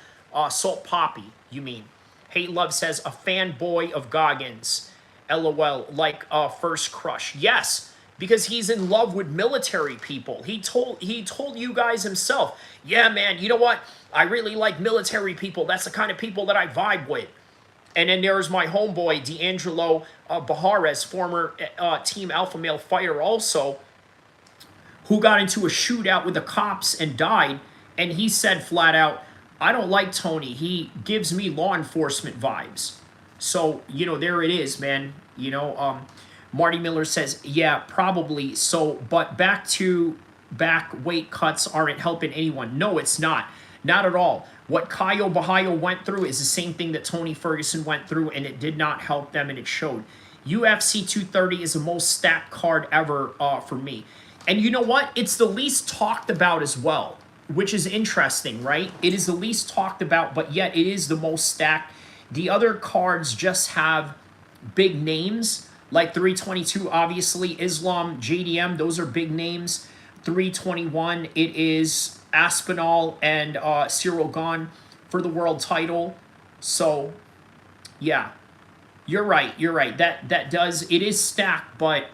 [SPEAKER 1] Salt Papi, you mean. Hate Love says, a fanboy of Goggins. LOL, like First Crush. Yes, because he's in love with military people. He told you guys himself, yeah, man, you know what? I really like military people. That's the kind of people that I vibe with. And then there's my homeboy, D'Angelo Bahares, former Team Alpha Male fighter also, who got into a shootout with the cops and died. And he said flat out, I don't like Tony. He gives me law enforcement vibes. So, you know, there it is, man. You know, Marty Miller says, yeah, probably. So, but back weight cuts aren't helping anyone. No, it's not. Not at all. What Caio Bahayo went through is the same thing that Tony Ferguson went through, and it did not help them, and it showed. UFC 230 is the most stacked card ever for me. And you know what? It's the least talked about as well, which is interesting, right? It is the least talked about, but yet it is the most stacked. The other cards just have big names, like 322, obviously, Islam, JDM, those are big names. 321, it is Aspinall and Cyril Gane for the world title. So, yeah, you're right. That does, it is stacked, but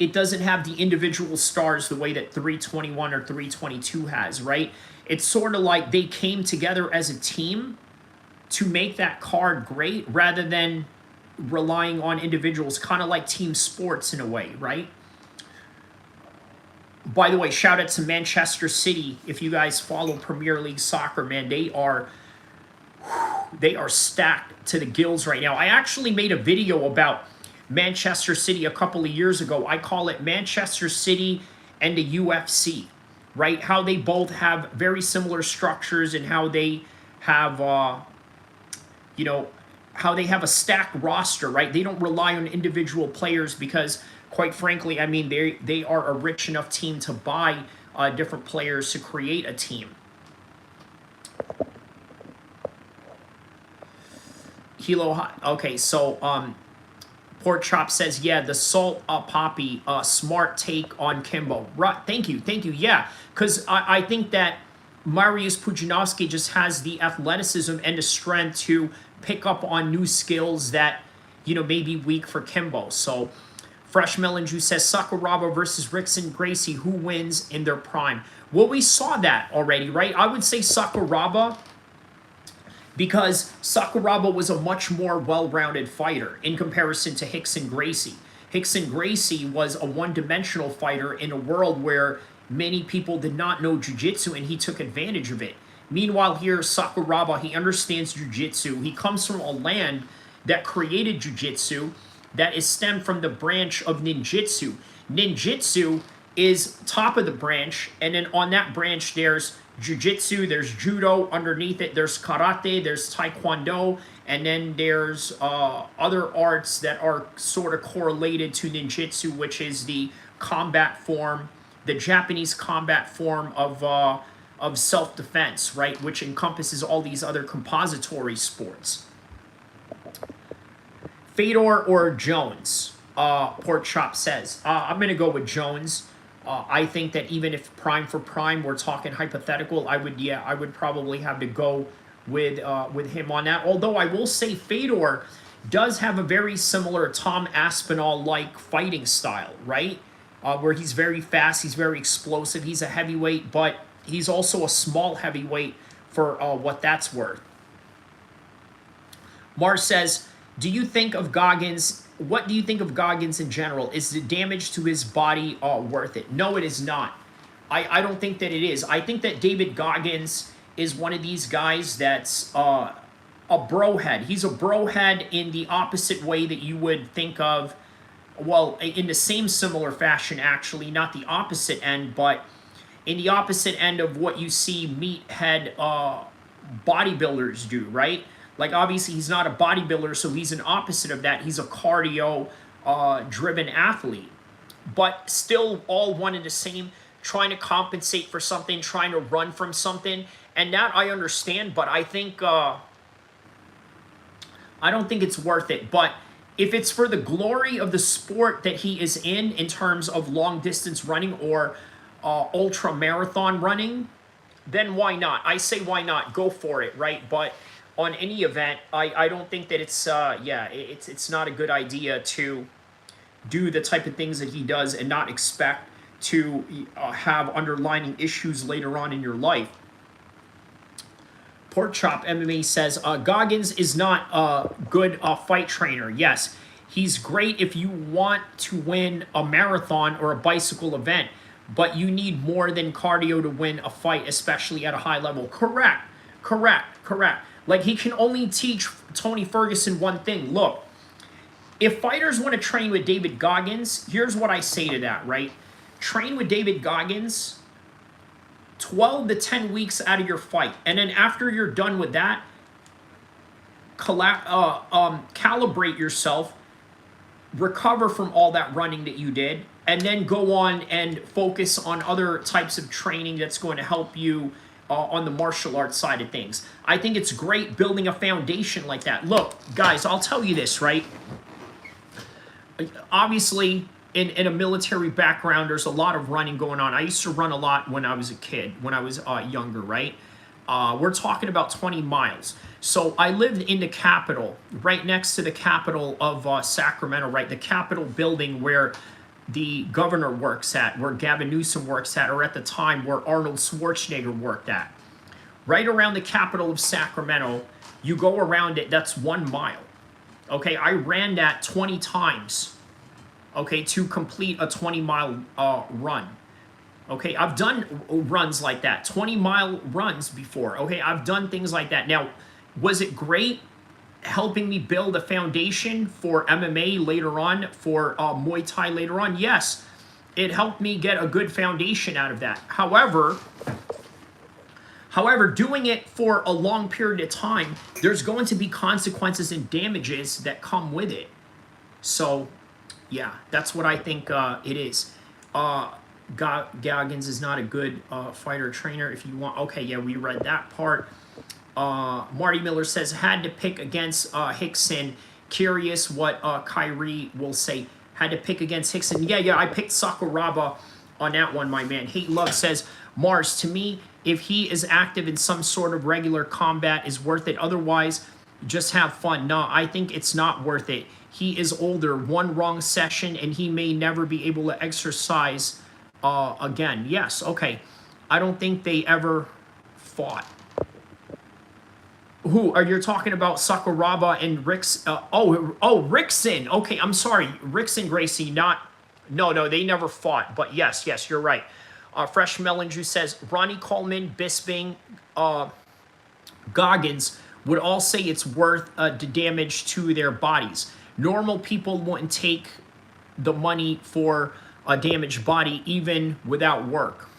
[SPEAKER 1] it doesn't have the individual stars the way that 321 or 322 has, right? It's sort of like they came together as a team to make that card great rather than relying on individuals, kind of like team sports in a way, right? By the way, shout out to Manchester City. If you guys follow Premier League soccer, man, they are stacked to the gills right now. I actually made a video about Manchester City a couple of years ago. I call it Manchester City and the UFC, right? How they both have very similar structures and how they have, you know, how they have a stacked roster, right? They don't rely on individual players because, quite frankly, I mean, they are a rich enough team to buy different players to create a team. Hilo, okay, so Pork Chop says, yeah, the Salt Poppy, smart take on Kimbo. Right, thank you, yeah, because I think that Mariusz Pudzianowski just has the athleticism and the strength to pick up on new skills that, you know, may be weak for Kimbo. So, Fresh Melon Juice says, Sakuraba versus Rickson Gracie, who wins in their prime? Well, we saw that already, right? I would say Sakuraba, because Sakuraba was a much more well-rounded fighter in comparison to Rickson Gracie. Rickson Gracie was a one-dimensional fighter in a world where many people did not know jiu-jitsu, and he took advantage of it. Meanwhile, here, Sakuraba, he understands jiu-jitsu. He comes from a land that created jiu-jitsu that is stemmed from the branch of ninjitsu. Ninjitsu is top of the branch, and then on that branch, there's jiu-jitsu, there's judo, underneath it there's karate, there's taekwondo, and then there's other arts that are sort of correlated to ninjitsu, which is the combat form, the Japanese combat form of self-defense, right, which encompasses all these other compository sports. Fedor or Jones? Pork Chop says. I'm going to go with Jones. I think that even if prime for prime, we're talking hypothetical, I would probably have to go with him on that. Although I will say Fedor does have a very similar Tom Aspinall-like fighting style, right? Where he's very fast, he's very explosive, he's a heavyweight, but he's also a small heavyweight for what that's worth. Mars says, do you think of Goggins... What do you think of Goggins in general? Is the damage to his body worth it? No, it is not. I don't think that it is. I think that David Goggins is one of these guys that's a brohead. He's a brohead in the opposite way that you would think of, well, in the same similar fashion, actually, not the opposite end, but in the opposite end of what you see meathead bodybuilders do, right? Like, obviously, he's not a bodybuilder, so he's an opposite of that. He's a cardio-driven athlete. But still all one and the same, trying to compensate for something, trying to run from something. And that I understand, but I think... I don't think it's worth it. But if it's for the glory of the sport that he is in terms of long-distance running or ultra-marathon running, then why not? I say why not? Go for it, right? But... on any event, I don't think that it's it's not a good idea to do the type of things that he does and not expect to have underlying issues later on in your life. Pork Chop MMA says, Goggins is not a good fight trainer. Yes, he's great if you want to win a marathon or a bicycle event, but you need more than cardio to win a fight, especially at a high level. Correct. Like, he can only teach Tony Ferguson one thing. Look, if fighters want to train with David Goggins, here's what I say to that, right? Train with David Goggins 12 to 10 weeks out of your fight. And then after you're done with that, calibrate yourself, recover from all that running that you did, and then go on and focus on other types of training that's going to help you on the martial arts side of things. I think it's great building a foundation like that. Look, guys, I'll tell you this, right? Obviously, in a military background, there's a lot of running going on. I used to run a lot when I was a kid, when I was younger, right? We're talking about 20 miles. So I lived in the Capitol, right next to the Capitol of Sacramento, right? The Capitol building where the governor works at, where Gavin Newsom works at, or at the time where Arnold Schwarzenegger worked at. Right around the capital of Sacramento, you go around it, that's 1 mile. Okay, I ran that 20 times, okay, to complete a 20-mile run. Okay, I've done runs like that, 20-mile runs before. Okay, I've done things like that. Now, was it great helping me build a foundation for MMA later on, for Muay Thai later on? Yes, it helped me get a good foundation out of that. However, doing it for a long period of time, there's going to be consequences and damages that come with it. So, yeah, that's what I think it is. Goggins is not a good fighter trainer. If you want, okay, yeah, we read that part. Marty Miller says, had to pick against Hickson. Curious what Kyrie will say. Had to pick against Hickson. Yeah, I picked Sakuraba on that one, my man. Hate Love says, Mars, to me, if he is active in some sort of regular combat, is worth it. Otherwise, just have fun. No, I think it's not worth it. He is older. One wrong session, and he may never be able to exercise again. Yes, okay. I don't think they ever fought. Who are you talking about? Sakuraba and Ricks? Rickson. Okay, I'm sorry, Rickson Gracie. No, they never fought. But yes, you're right. Fresh Melon Juice says Ronnie Coleman, Bisping, Goggins would all say it's worth the damage to their bodies. Normal people wouldn't take the money for a damaged body even without work.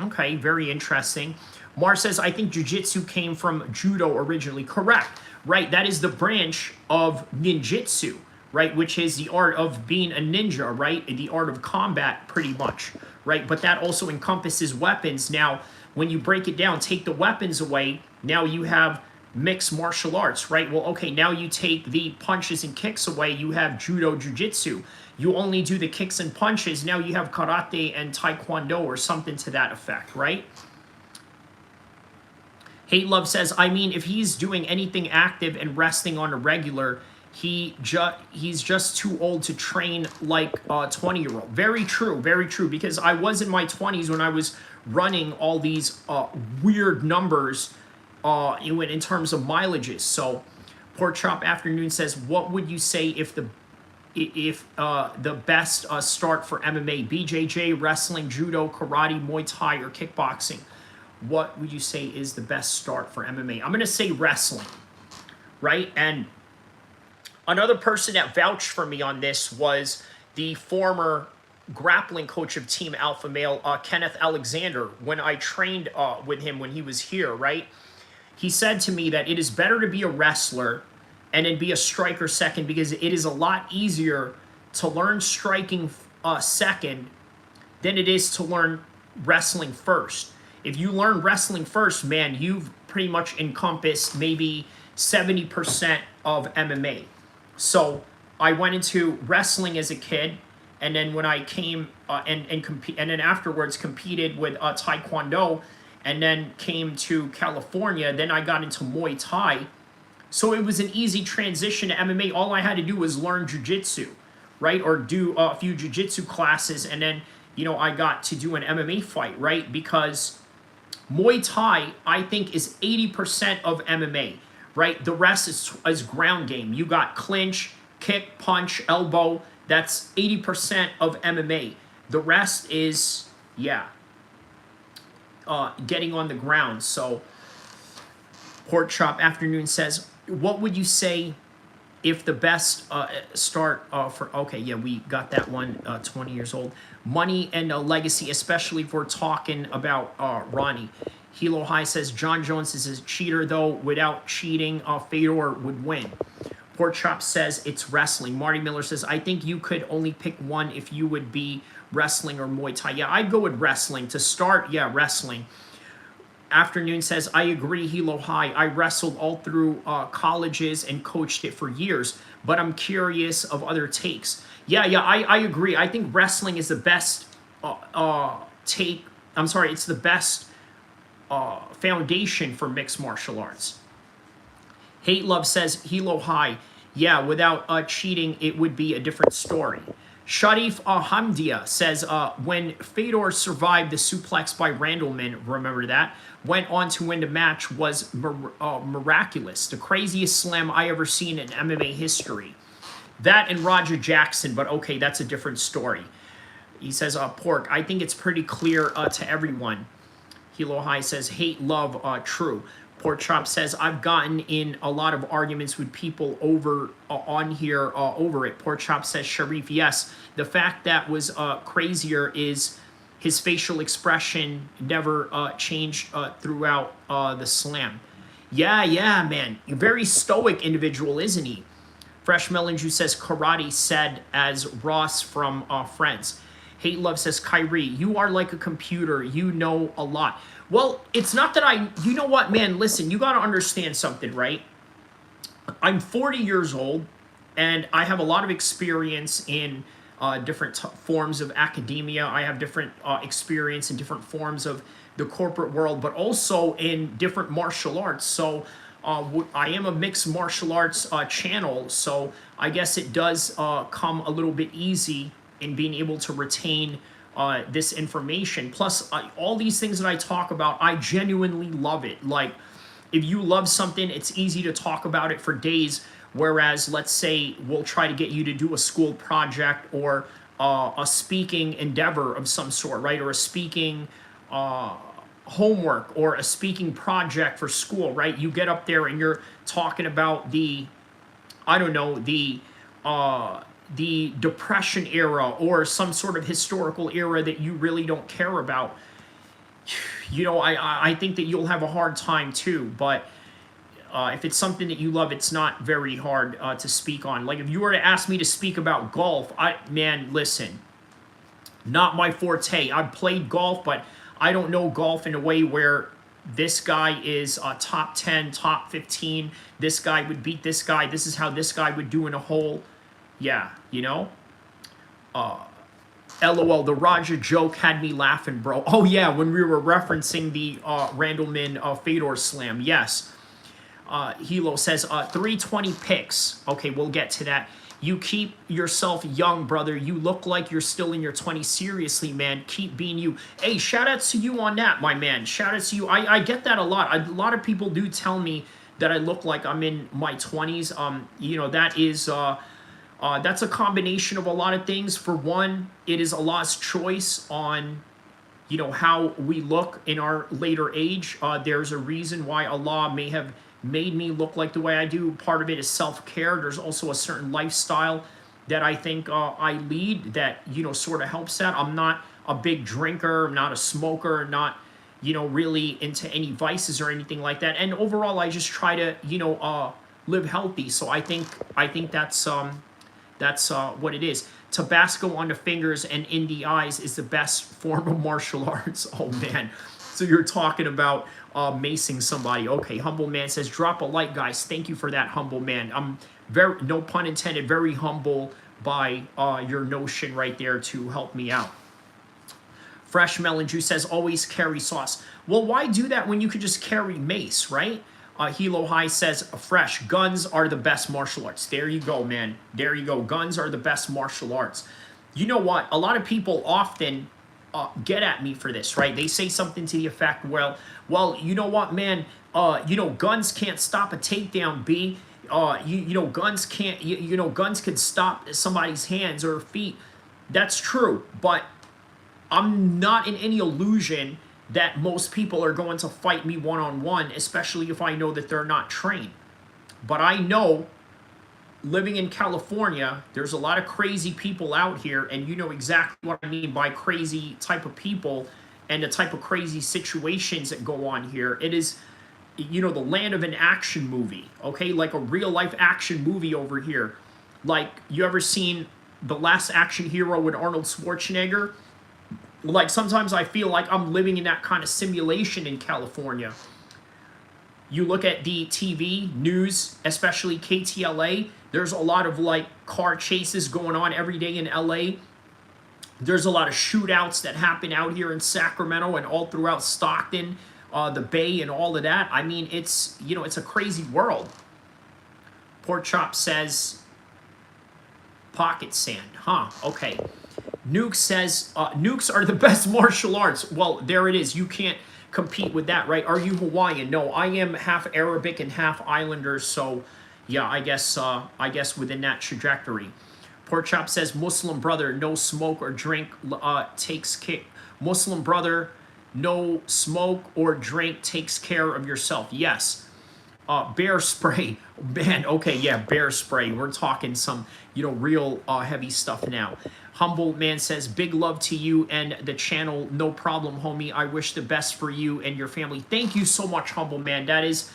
[SPEAKER 1] Okay, very interesting. Mar says, I think jiu-jitsu came from judo originally. Correct, right? That is the branch of ninjutsu, right? Which is the art of being a ninja, right? The art of combat, pretty much, right? But that also encompasses weapons. Now, when you break it down, take the weapons away, now you have mixed martial arts, right? Well, okay, now you take the punches and kicks away, you have judo, jiu-jitsu. You only do the kicks and punches, now you have karate and taekwondo or something to that effect, right? Hate Love says, I mean, if he's doing anything active and resting on a regular, he's just too old to train like a 20-year-old. Very true, because I was in my 20s when I was running all these weird numbers in terms of mileages. So, Pork Chop Afternoon says, what would you say if the best start for MMA? BJJ, wrestling, judo, karate, Muay Thai, or kickboxing? What would you say is the best start for MMA? I'm going to say wrestling, right? And another person that vouched for me on this was the former grappling coach of Team Alpha Male, Kenneth Alexander, when I trained with him when he was here, right? He said to me that it is better to be a wrestler and then be a striker second, because it is a lot easier to learn striking second than it is to learn wrestling first. If you learn wrestling first, man, you've pretty much encompassed maybe 70% of MMA. So I went into wrestling as a kid, and then when I came and then afterwards competed with Taekwondo, and then came to California, then I got into Muay Thai. So it was an easy transition to MMA. All I had to do was learn jiu-jitsu, right? Or do a few jiu-jitsu classes, and then, I got to do an MMA fight, right? Because Muay Thai, I think, is 80% of MMA, right? The rest is ground game. You got clinch, kick, punch, elbow. That's 80% of MMA. The rest is, getting on the ground. So, Pork Chop Afternoon says, what would you say if the best start for... Okay, yeah, we got that one, 20 years old. Money and a legacy, especially if we're talking about Ronnie. Hilo High says, John Jones is a cheater, though. Without cheating, Fedor would win. Pork Chop says it's wrestling. Marty Miller says, I think you could only pick one if you would be wrestling or Muay Thai. Yeah, I'd go with wrestling. To start, wrestling. Afternoon says, I agree, Hilo High. I wrestled all through colleges and coached it for years, but I'm curious of other takes. I agree. I think wrestling is the best it's the best foundation for mixed martial arts. Hate Love says, Hilo High. Yeah, without cheating, it would be a different story. Sharif Hamdia says, when Fedor survived the suplex by Randleman, remember that, went on to win the match was miraculous. The craziest slam I ever seen in MMA history. That and Roger Jackson, but okay, that's a different story. He says, Pork, I think it's pretty clear to everyone. Hilo High says, hate, love, true. Pork Chop says, I've gotten in a lot of arguments with people over on here over it. Pork Chop says, Sharif, yes. The fact that was crazier is his facial expression never changed throughout the slam. Yeah, man. A very stoic individual, isn't he? Fresh Melon Juice says, karate said as Ross from Friends. Hate Love says, Kyrie, you are like a computer. You know a lot. Well, it's not that you know what, man, listen, you got to understand something, right? I'm 40 years old, and I have a lot of experience in different forms of academia. I have different experience in different forms of the corporate world, but also in different martial arts. So I am a mixed martial arts channel, so I guess it does come a little bit easy in being able to retain this information. Plus, all these things that I talk about, I genuinely love it. Like, if you love something, it's easy to talk about it for days, whereas, let's say, we'll try to get you to do a school project or a speaking endeavor of some sort, right? Or a speaking homework or a speaking project for school, right? You get up there and you're talking about the, I don't know, the Depression era or some sort of historical era that you really don't care about. You know, I think that you'll have a hard time too, but if it's something that you love, it's not very hard to speak on. Like, if you were to ask me to speak about golf, man, listen, not my forte. I've played golf, but I don't know golf in a way where this guy is top 10, top 15. This guy would beat this guy. This is how this guy would do in a hole. Yeah, you know? LOL, the Roger joke had me laughing, bro. Oh, yeah, when we were referencing the Randleman Fedor slam. Yes. Hilo says, 320 picks. Okay, we'll get to that. You keep yourself young, brother. You look like you're still in your 20s. Seriously, man. Keep being you. Hey, shout-outs to you on that, my man. Shout-outs to you. I get that a lot. A lot of people do tell me that I look like I'm in my 20s. You know, that is... that's a combination of a lot of things. For one, it is Allah's choice on, you know, how we look in our later age. There's a reason why Allah may have made me look like the way I do. Part of it is self-care. There's also a certain lifestyle that I think I lead that, you know, sort of helps that. I'm not a big drinker. I'm not a smoker. Not, you know, really into any vices or anything like that. And overall, I just try to, you know, live healthy. So I think that's what it is. Tabasco on the fingers and in the eyes is the best form of martial arts. Oh, man. So you're talking about macing somebody. Okay, Humble Man says, drop a like, guys. Thank you for that, Humble Man. I'm very, no pun intended, very humble by your notion right there to help me out. Fresh Melon Juice says, always carry sauce. Well, why do that when you could just carry mace, right? Hilo High says, fresh, guns are the best martial arts. There you go, man. There you go. Guns are the best martial arts. You know what? A lot of people often get at me for this, right? They say something to the effect, well, you know what, man? You know, guns can't stop a takedown, B. You know, guns can't, you know, guns could stop somebody's hands or feet. That's true, but I'm not in any illusion that most people are going to fight me one-on-one, especially if I know that they're not trained. But I know, living in California, there's a lot of crazy people out here, and you know exactly what I mean by crazy type of people and the type of crazy situations that go on here. It is, you know, the land of an action movie, okay? Like a real-life action movie over here. Like, you ever seen The Last Action Hero with Arnold Schwarzenegger? Like, sometimes I feel like I'm living in that kind of simulation in California. You look at the TV, news, especially KTLA, there's a lot of, like, car chases going on every day in LA. There's a lot of shootouts that happen out here in Sacramento and all throughout Stockton, the Bay, and all of that. I mean, it's, you know, it's a crazy world. Pork Chop says, Pocket sand, huh? Okay. Nuke says, nukes are the best martial arts. Well, there it is. You can't compete with that, right? Are you Hawaiian? No, I am half Arabic and half Islander, so yeah, I guess within that trajectory. Pork Chop says, Muslim brother, no smoke or drink takes care. Muslim brother, no smoke or drink takes care of yourself. Yes. Bear spray, man. Okay, yeah, bear spray. We're talking some, real heavy stuff now. Humble man says, big love to you and the channel. No problem, homie. I wish the best for you and your family. Thank you so much, humble man. That is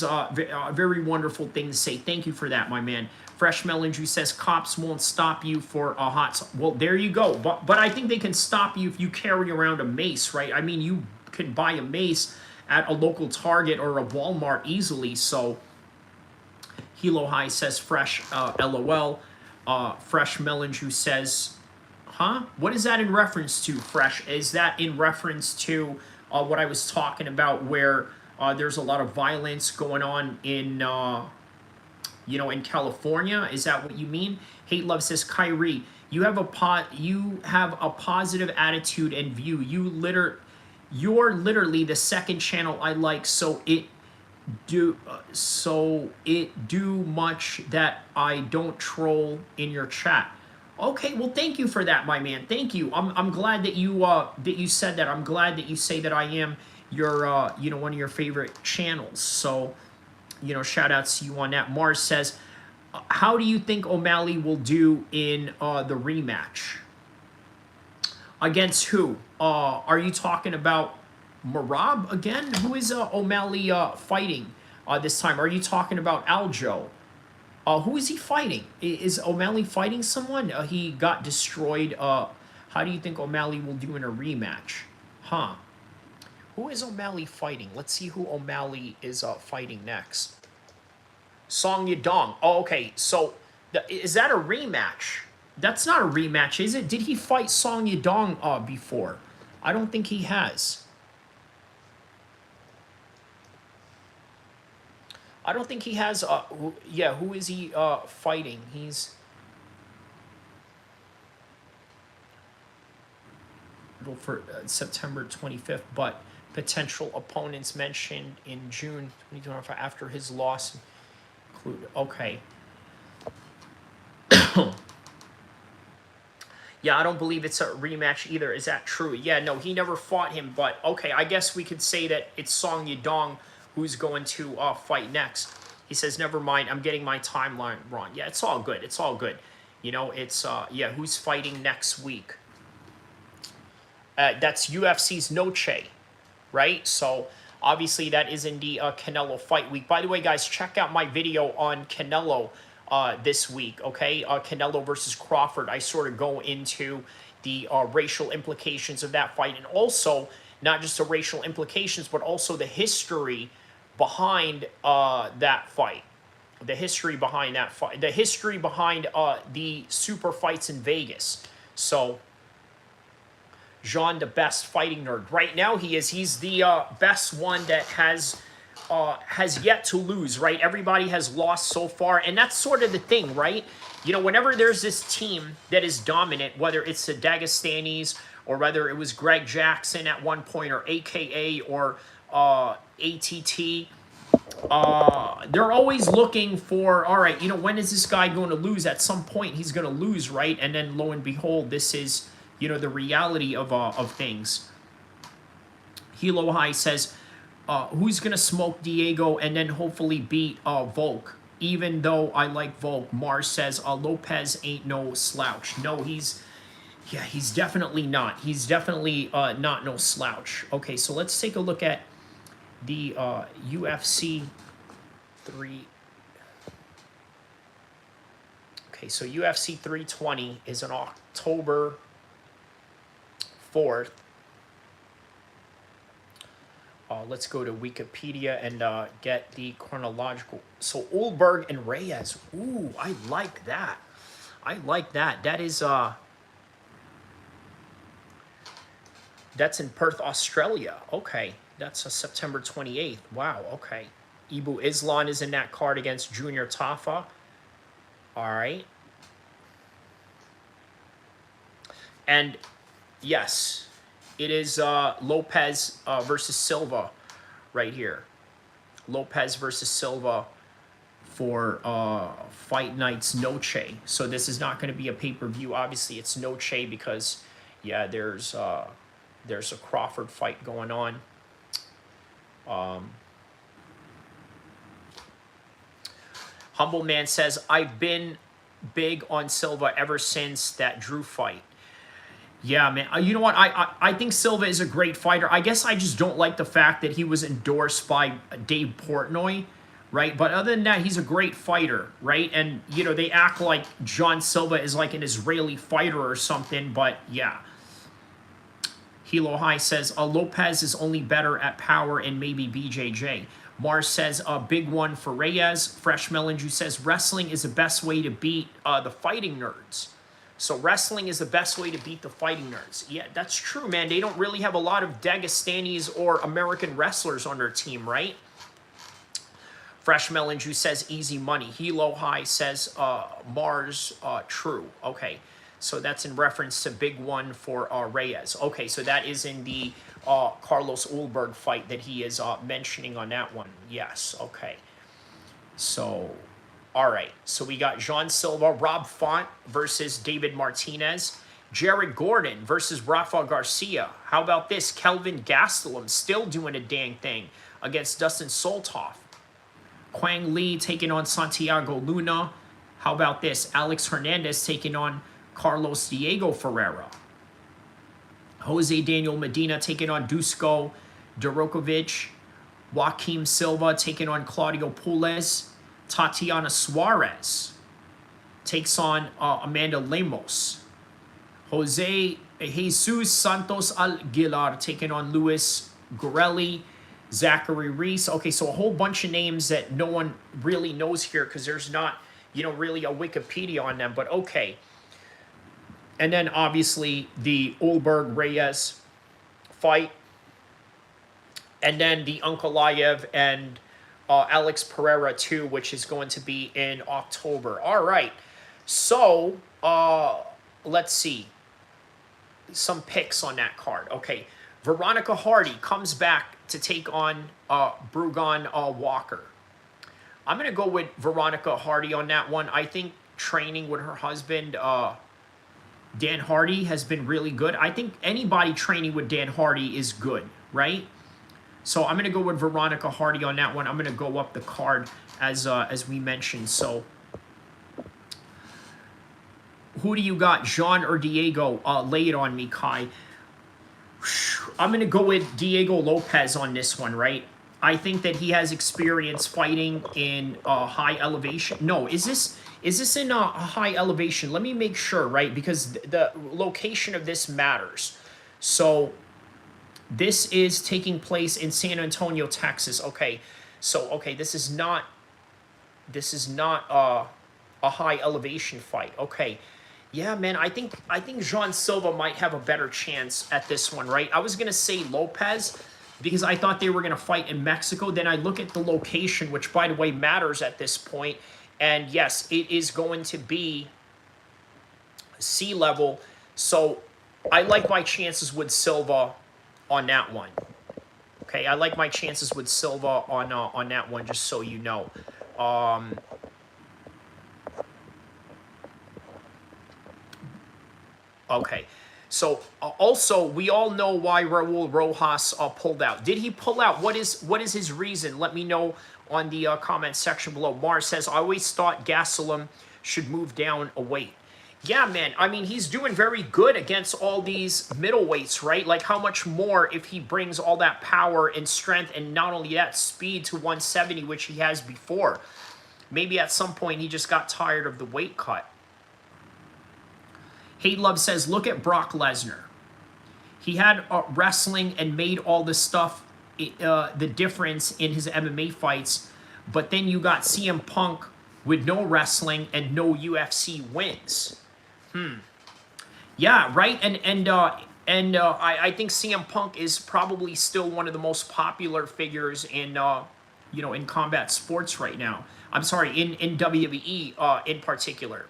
[SPEAKER 1] a very wonderful thing to say. Thank you for that, my man. Fresh Melon Juice says, cops won't stop you for a hot. Well, there you go. But I think they can stop you if you carry around a mace, right? I mean, you can buy a mace at a local Target or a Walmart easily. So Hilo High says fresh, LOL. Fresh Melon Juice says, huh? What is that in reference to, Fresh? Is that in reference to what I was talking about where there's a lot of violence going on in, in California? Is that what you mean? Hate Love says, Kyrie, you have a positive attitude and view. You're literally the second channel I like, so it do much that I don't troll in your chat. Okay, well, thank you for that, my man. Thank you. I'm glad that you said that. I'm glad that you say that I am your one of your favorite channels. So, shout outs to you on that. Mars says, how do you think O'Malley will do in the rematch? Against who? Are you talking about Marab again? Who is O'Malley fighting this time? Are you talking about Aljo? Who is he fighting? Is O'Malley fighting someone? He got destroyed. How do you think O'Malley will do in a rematch? Huh. Who is O'Malley fighting? Let's see who O'Malley is fighting next. Song Yadong. Oh, okay. So, is that a rematch? That's not a rematch, is it? Did he fight Song Yadong before? I don't think he has. I don't think he has. Who is he fighting? He's for September 25th, but potential opponents mentioned in June 2025 after his loss include. Okay. Yeah, I don't believe it's a rematch either. Is that true? Yeah, no, he never fought him, but okay, I guess we could say that it's Song Yadong who's going to fight next. He says, never mind, I'm getting my timeline wrong. Yeah, it's all good. It's all good. It's, who's fighting next week? That's UFC's Noche, right? So, obviously, that is in the Canelo fight week. By the way, guys, check out my video on Canelo this week, okay? Canelo versus Crawford. I sort of go into the racial implications of that fight, and also not just the racial implications, but also the history behind that fight. The history behind that fight. The history behind the super fights in Vegas. So, Jean, the best fighting nerd. Right now, he's the best one that has yet to lose, right? Everybody has lost so far, and that's sort of the thing, right? Whenever there's this team that is dominant, whether it's the Dagestanis or whether it was Greg Jackson at one point or AKA or ATT, they're always looking for, all right, when is this guy going to lose? At some point, he's going to lose, right? And then lo and behold, this is, the reality of things. Hilo High says, who's going to smoke Diego and then hopefully beat Volk? Even though I like Volk, Mars says, Lopez ain't no slouch. No, he's definitely not. He's definitely not no slouch. Okay, so let's take a look at the UFC 3. Okay, so UFC 320 is on October 4th. Let's go to Wikipedia and get the chronological. So Ulberg and Reyes. Ooh, I like that. I like that. That is that's in Perth, Australia. Okay, that's September 28th. Wow. Okay. Ibu Islam is in that card against Junior Tafa. All right. And yes, it is Lopez versus Silva right here. Lopez versus Silva for Fight Night's Noche. So this is not going to be a pay-per-view. Obviously, it's Noche because, yeah, there's a Crawford fight going on. Humble Man says, I've been big on Silva ever since that Drew fight. Yeah, man. You know what? I think Silva is a great fighter. I guess I just don't like the fact that he was endorsed by Dave Portnoy, right? But other than that, he's a great fighter, right? And, you know, they act like John Silva is like an Israeli fighter or something, but yeah. Hilo High says, Lopez is only better at power and maybe BJJ. Mars says, a big one for Reyes. Fresh Melon Juice says, wrestling is the best way to beat the fighting nerds. So wrestling is the best way to beat the fighting nerds. Yeah, that's true, man. They don't really have a lot of Dagestanis or American wrestlers on their team, right? Fresh Melon Juice says, easy money. Hilo High says, Mars, true. Okay, so that's in reference to big one for Reyes. Okay, so that is in the Carlos Ulberg fight that he is mentioning on that one. Yes, okay. So, all right. So we got Jean Silva, Rob Font versus David Martinez. Jared Gordon versus Rafa Garcia. How about this? Kelvin Gastelum still doing a dang thing against Dustin Soltov. Quang Lee taking on Santiago Luna. How about this? Alex Hernandez taking on Carlos Diego Ferreira. Jose Daniel Medina taking on Dusko Dorokovic. Joaquim Silva taking on Claudio Pules. Tatiana Suarez takes on Amanda Lemos. Jesus Santos Aguilar taking on Luis Gorelli. Zachary Reese. Okay, so a whole bunch of names that no one really knows here because there's not, you know, really a Wikipedia on them, but okay. And then obviously the Ulberg-Reyes fight. And then the Ankalaev and Alex Pereira too, which is going to be in October. All right. So, let's see. Some picks on that card. Okay. Veronica Hardy comes back to take on Brugan Walker. I'm going to go with Veronica Hardy on that one. I think training with her husband, Dan Hardy, has been really good. I think anybody training with Dan Hardy is good, right? So I'm going to go with Veronica Hardy on that one. I'm going to go up the card as we mentioned. So who do you got, Jean or Diego? Lay it on me, Kai. I'm going to go with Diego Lopez on this one, right? I think that he has experience fighting in high elevation. No, is this in a high elevation? Let me make sure, right? Because the location of this matters. So this is taking place in San Antonio, Texas. Okay, so okay, this is not a high elevation fight. Okay. Yeah, man, I think Jean Silva might have a better chance at this one, right? I was going to say Lopez because I thought they were going to fight in Mexico. Then I look at the location, which, by the way, matters at this point. And, yes, it is going to be sea level. So I like my chances with Silva on that one. Okay, I like my chances with Silva on that one, just so you know. Okay, so also we all know why Raul Rojas pulled out. Did he pull out? What is his reason? Let me know on the comment section below. Mars says, I always thought Gastelum should move down a weight. Yeah, man, I mean, he's doing very good against all these middleweights, right? Like, how much more if he brings all that power and strength and not only that, speed to 170, which he has before. Maybe at some point he just got tired of the weight cut. Hate Love says, look at Brock Lesnar. He had wrestling and made all this stuff, the difference in his MMA fights. But then you got CM Punk with no wrestling and no UFC wins. Yeah, right? And I think CM Punk is probably still one of the most popular figures in, in combat sports right now. I'm sorry, in WWE in particular.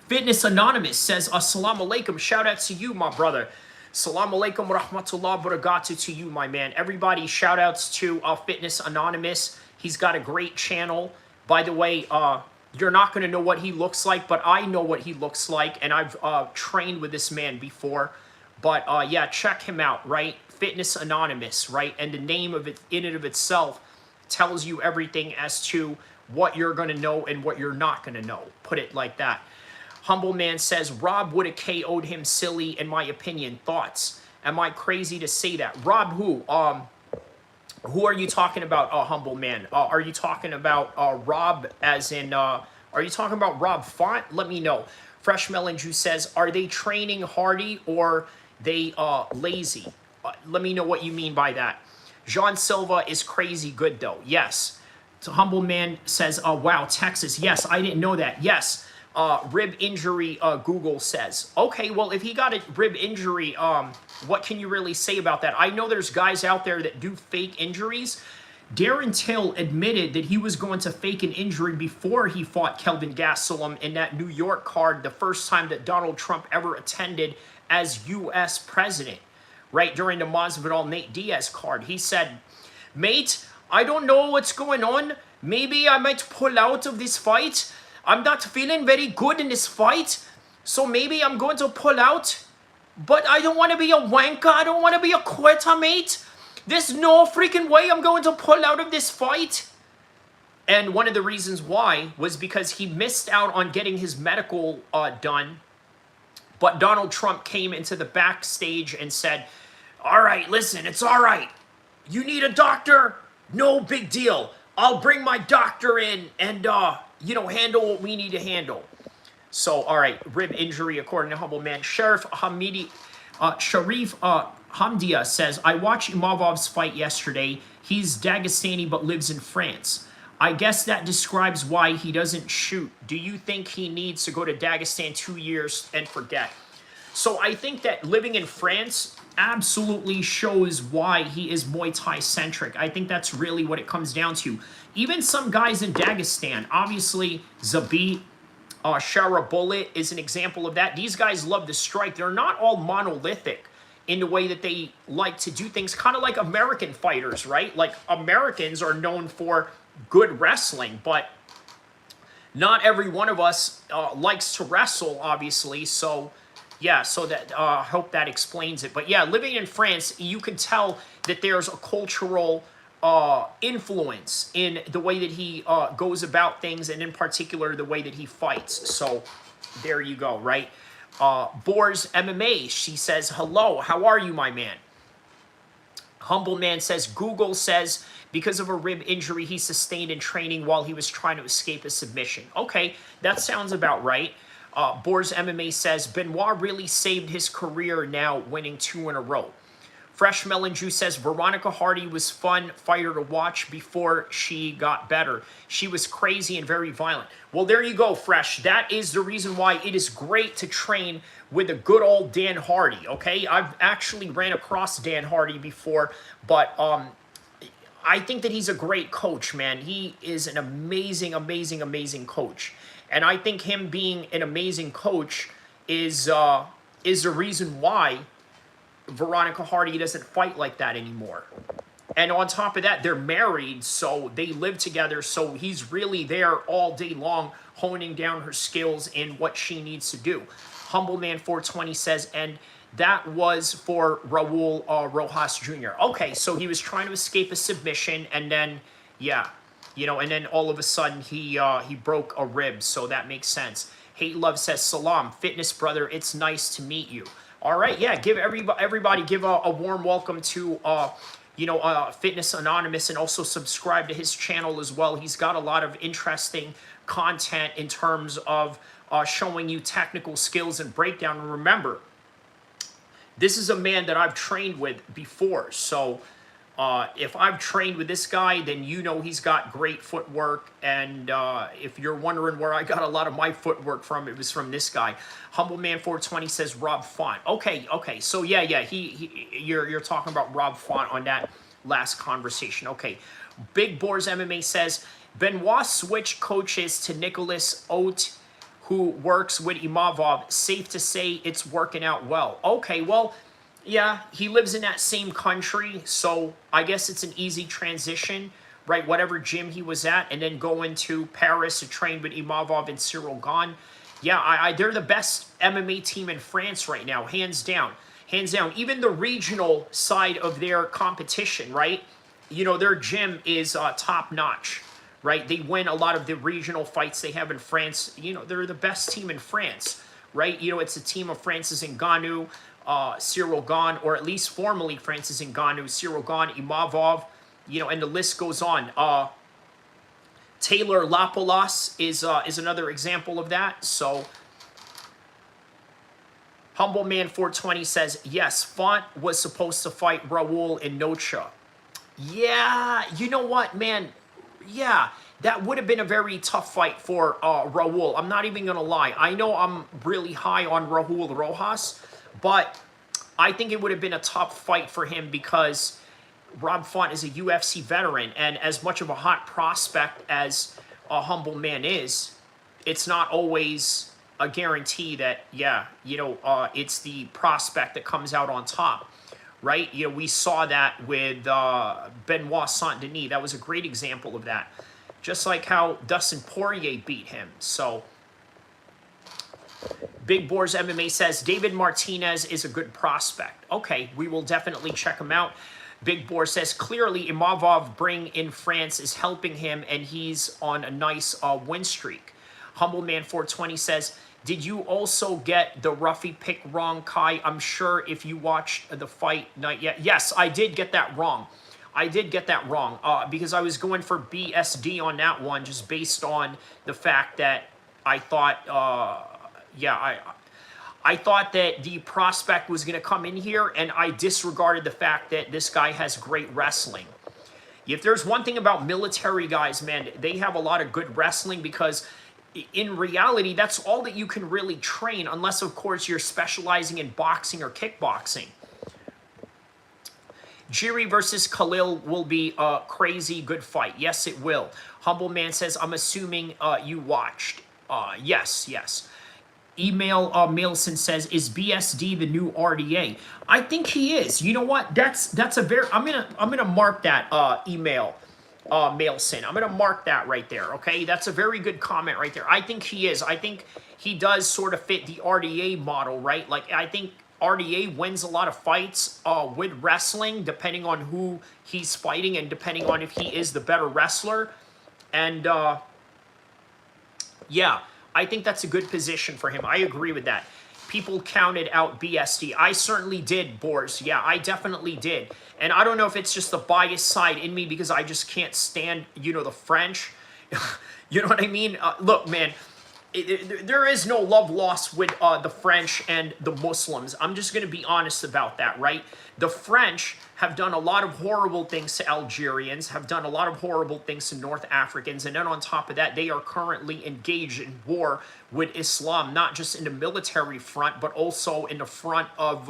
[SPEAKER 1] Fitness Anonymous says, Assalamu alaikum. Shout out to you, my brother. Assalamu alaikum wa rahmatullah barakatuh to you, my man. Everybody, shout outs to Fitness Anonymous. He's got a great channel. By the way, you're not going to know what he looks like, but I know what he looks like, and I've trained with this man before. But yeah, check him out, right? Fitness Anonymous, right? And the name of it in and of itself tells you everything as to what you're going to know and what you're not going to know. Put it like that. Humble Man says, Rob would have KO'd him silly, in my opinion. Thoughts? Am I crazy to say that? Rob who? Who are you talking about, Humble Man? Are you talking about Rob as in, are you talking about Rob Font? Let me know. Fresh Melon Juice says, are they training hardy or they lazy? Let me know what you mean by that. Jean Silva is crazy good though. Yes. So Humble Man says, wow, Texas. Yes, I didn't know that. Yes. Rib injury, Google says. Okay, well, if he got a rib injury, what can you really say about that? I know there's guys out there that do fake injuries. Darren Till admitted that he was going to fake an injury before he fought Kelvin Gastelum in that New York card, the first time that Donald Trump ever attended as U.S. president, right, during the Masvidal-Nate Diaz card. He said, mate, I don't know what's going on. Maybe I might pull out of this fight. I'm not feeling very good in this fight, so maybe I'm going to pull out. But I don't want to be a wanker. I don't want to be a quitter, mate. There's no freaking way I'm going to pull out of this fight. And one of the reasons why was because he missed out on getting his medical done. But Donald Trump came into the backstage and said, all right, listen, it's all right. You need a doctor? No big deal. I'll bring my doctor in and, you know, handle what we need to handle. So, all right, rib injury, according to Humble Man. Sharif Hamdia says, I watched Imavov's fight yesterday. He's Dagestani but lives in France. I guess that describes why he doesn't shoot. Do you think he needs to go to Dagestan 2 years and forget? So I think that living in France absolutely shows why he is Muay Thai centric. I think that's really what it comes down to. Even some guys in Dagestan, obviously Zabit, Shara Bullet is an example of that. These guys love to strike. They're not all monolithic in the way that they like to do things, kind of like American fighters, right? Like Americans are known for good wrestling, but not every one of us likes to wrestle, obviously. So yeah, so that I hope that explains it. But yeah, living in France, you can tell that there's a cultural influence in the way that he goes about things, and in particular the way that he fights. So there you go, right? Boars MMA, she says, hello, how are you, my man? Humble Man says, Google says, because of a rib injury he sustained in training while he was trying to escape a submission. Okay, that sounds about right. Boars MMA says, Benoit really saved his career now, winning 2 in a row. Fresh Melon Juice says, Veronica Hardy was fun fighter to watch before she got better. She was crazy and very violent. Well, there you go, Fresh. That is the reason why it is great to train with a good old Dan Hardy, okay? I've actually ran across Dan Hardy before, but I think that he's a great coach, man. He is an amazing, amazing, amazing coach. And I think him being an amazing coach is the reason why Veronica Hardy doesn't fight like that anymore. And on top of that, they're married, so they live together, so he's really there all day long honing down her skills in what she needs to do. Humble Man 420 says, and that was for Raul Rojas Jr. Okay, so he was trying to escape a submission, and then, yeah, you know, and then all of a sudden he broke a rib, so that makes sense. Hate Love says, Salam, fitness brother, it's nice to meet you. All right, yeah, give everybody give a warm welcome to Fitness Anonymous, and also subscribe to his channel as well. He's got a lot of interesting content in terms of showing you technical skills and breakdown. And remember, this is a man that I've trained with before, so if I've trained with this guy, then you know he's got great footwork. And if you're wondering where I got a lot of my footwork from, it was from this guy. Humble Man 420 says Rob Font. Okay. So yeah, you're talking about Rob Font on that last conversation. Okay. Big Boars MMA says Benoit switched coaches to Nicholas Oat, who works with Imavov, safe to say it's working out well. Okay, well, yeah, he lives in that same country, so I guess it's an easy transition, right? Whatever gym he was at, and then go into Paris to train with Imavov and Cyril Gane. Yeah, they're the best MMA team in France right now, hands down. Hands down. Even the regional side of their competition, right? You know, their gym is top-notch, right? They win a lot of the regional fights they have in France. You know, they're the best team in France, right? You know, it's a team of Francis Ngannou, Cyril Gane, or at least formerly Francis Ngannou, Cyril Gane, Imavov, you know, and the list goes on. Taylor Lapolas is another example of that. So, Humble Man 420 says, yes, Font was supposed to fight Raul in Nocha. Yeah, you know what, man? Yeah, that would have been a very tough fight for Raul. I'm not even going to lie. I know I'm really high on Raul Rojas, but I think it would have been a tough fight for him because Rob Font is a UFC veteran, and as much of a hot prospect as a Humble Man is, it's not always a guarantee that, yeah, you know, it's the prospect that comes out on top, right? You know, we saw that with Benoit Saint-Denis. That was a great example of that. Just like how Dustin Poirier beat him. So, Big Boars MMA says, David Martinez is a good prospect. Okay, we will definitely check him out. Big Boar says, clearly Imavov bring in France is helping him, and he's on a nice win streak. Humble Man 420 says, did you also get the Ruffy pick wrong, Kai? I'm sure if you watched the fight night yet. Yes, I did get that wrong. I did get that wrong because I was going for BSD on that one just based on the fact that I thought, I thought that the prospect was going to come in here, and I disregarded the fact that this guy has great wrestling. If there's one thing about military guys, man, they have a lot of good wrestling because in reality, that's all that you can really train unless, of course, you're specializing in boxing or kickboxing. Jiri versus Khalil will be a crazy good fight. Yes, it will. Humble Man says, I'm assuming you watched. Yes. Email Mailson says, is BSD the new RDA? I think he is. You know what? That's a very, I'm gonna mark that email Mailson. I'm gonna mark that right there. Okay, that's a very good comment right there. I think he is. I think he does sort of fit the RDA model, right? Like I think RDA wins a lot of fights with wrestling, depending on who he's fighting and depending on if he is the better wrestler. And yeah. I think that's a good position for him. I agree with that. People counted out BSD. I certainly did, Boars. Yeah, I definitely did. And I don't know if it's just the biased side in me because I just can't stand, you know, the French. You know what I mean? Look, man, there is no love lost with the French and the Muslims. I'm just going to be honest about that, right? The French have done a lot of horrible things to Algerians, have done a lot of horrible things to North Africans, and then on top of that, they are currently engaged in war with Islam, not just in the military front, but also in the front of,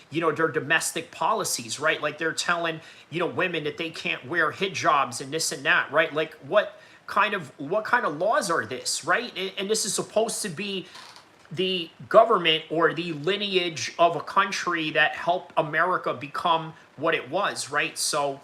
[SPEAKER 1] you know, their domestic policies, right? Like they're telling, you know, women that they can't wear hijabs and this and that, right? Like what kind of laws are this, right? And this is supposed to be the government or the lineage of a country that helped America become what it was, right? So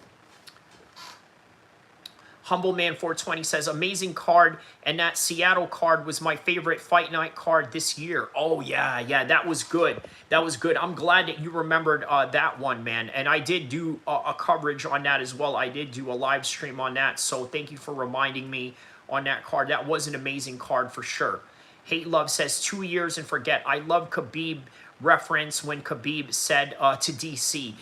[SPEAKER 1] Humble Man 420 says, amazing card, and that Seattle card was my favorite fight night card this year. Oh, yeah, that was good. That was good. I'm glad that you remembered that one, man. And I did do a coverage on that as well. I did do a live stream on that, so thank you for reminding me on that card. That was an amazing card for sure. Hate Love says, 2 years and forget. I love Khabib reference when Khabib said to DC.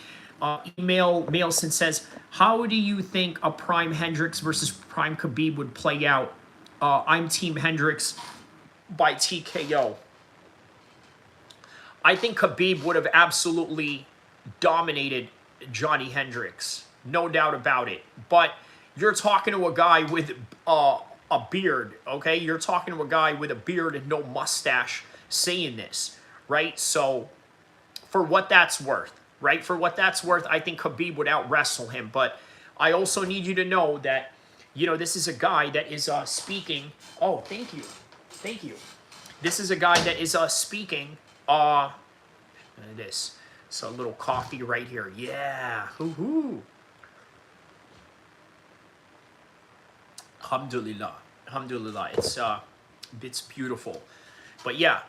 [SPEAKER 1] Email Mailson says, how do you think a Prime Hendricks versus Prime Khabib would play out? I'm Team Hendricks by TKO. I think Khabib would have absolutely dominated Johnny Hendricks. No doubt about it. But you're talking to a guy with a beard, okay? You're talking to a guy with a beard and no mustache saying this, right? So, for what that's worth, right? For what that's worth, I think Khabib would out-wrestle him. But I also need you to know that, you know, this is a guy that is speaking. Oh, thank you. Thank you. This is a guy that is speaking. This. So a little coffee right here. Yeah. Hoo-hoo. Alhamdulillah. Alhamdulillah. It's beautiful. But yeah.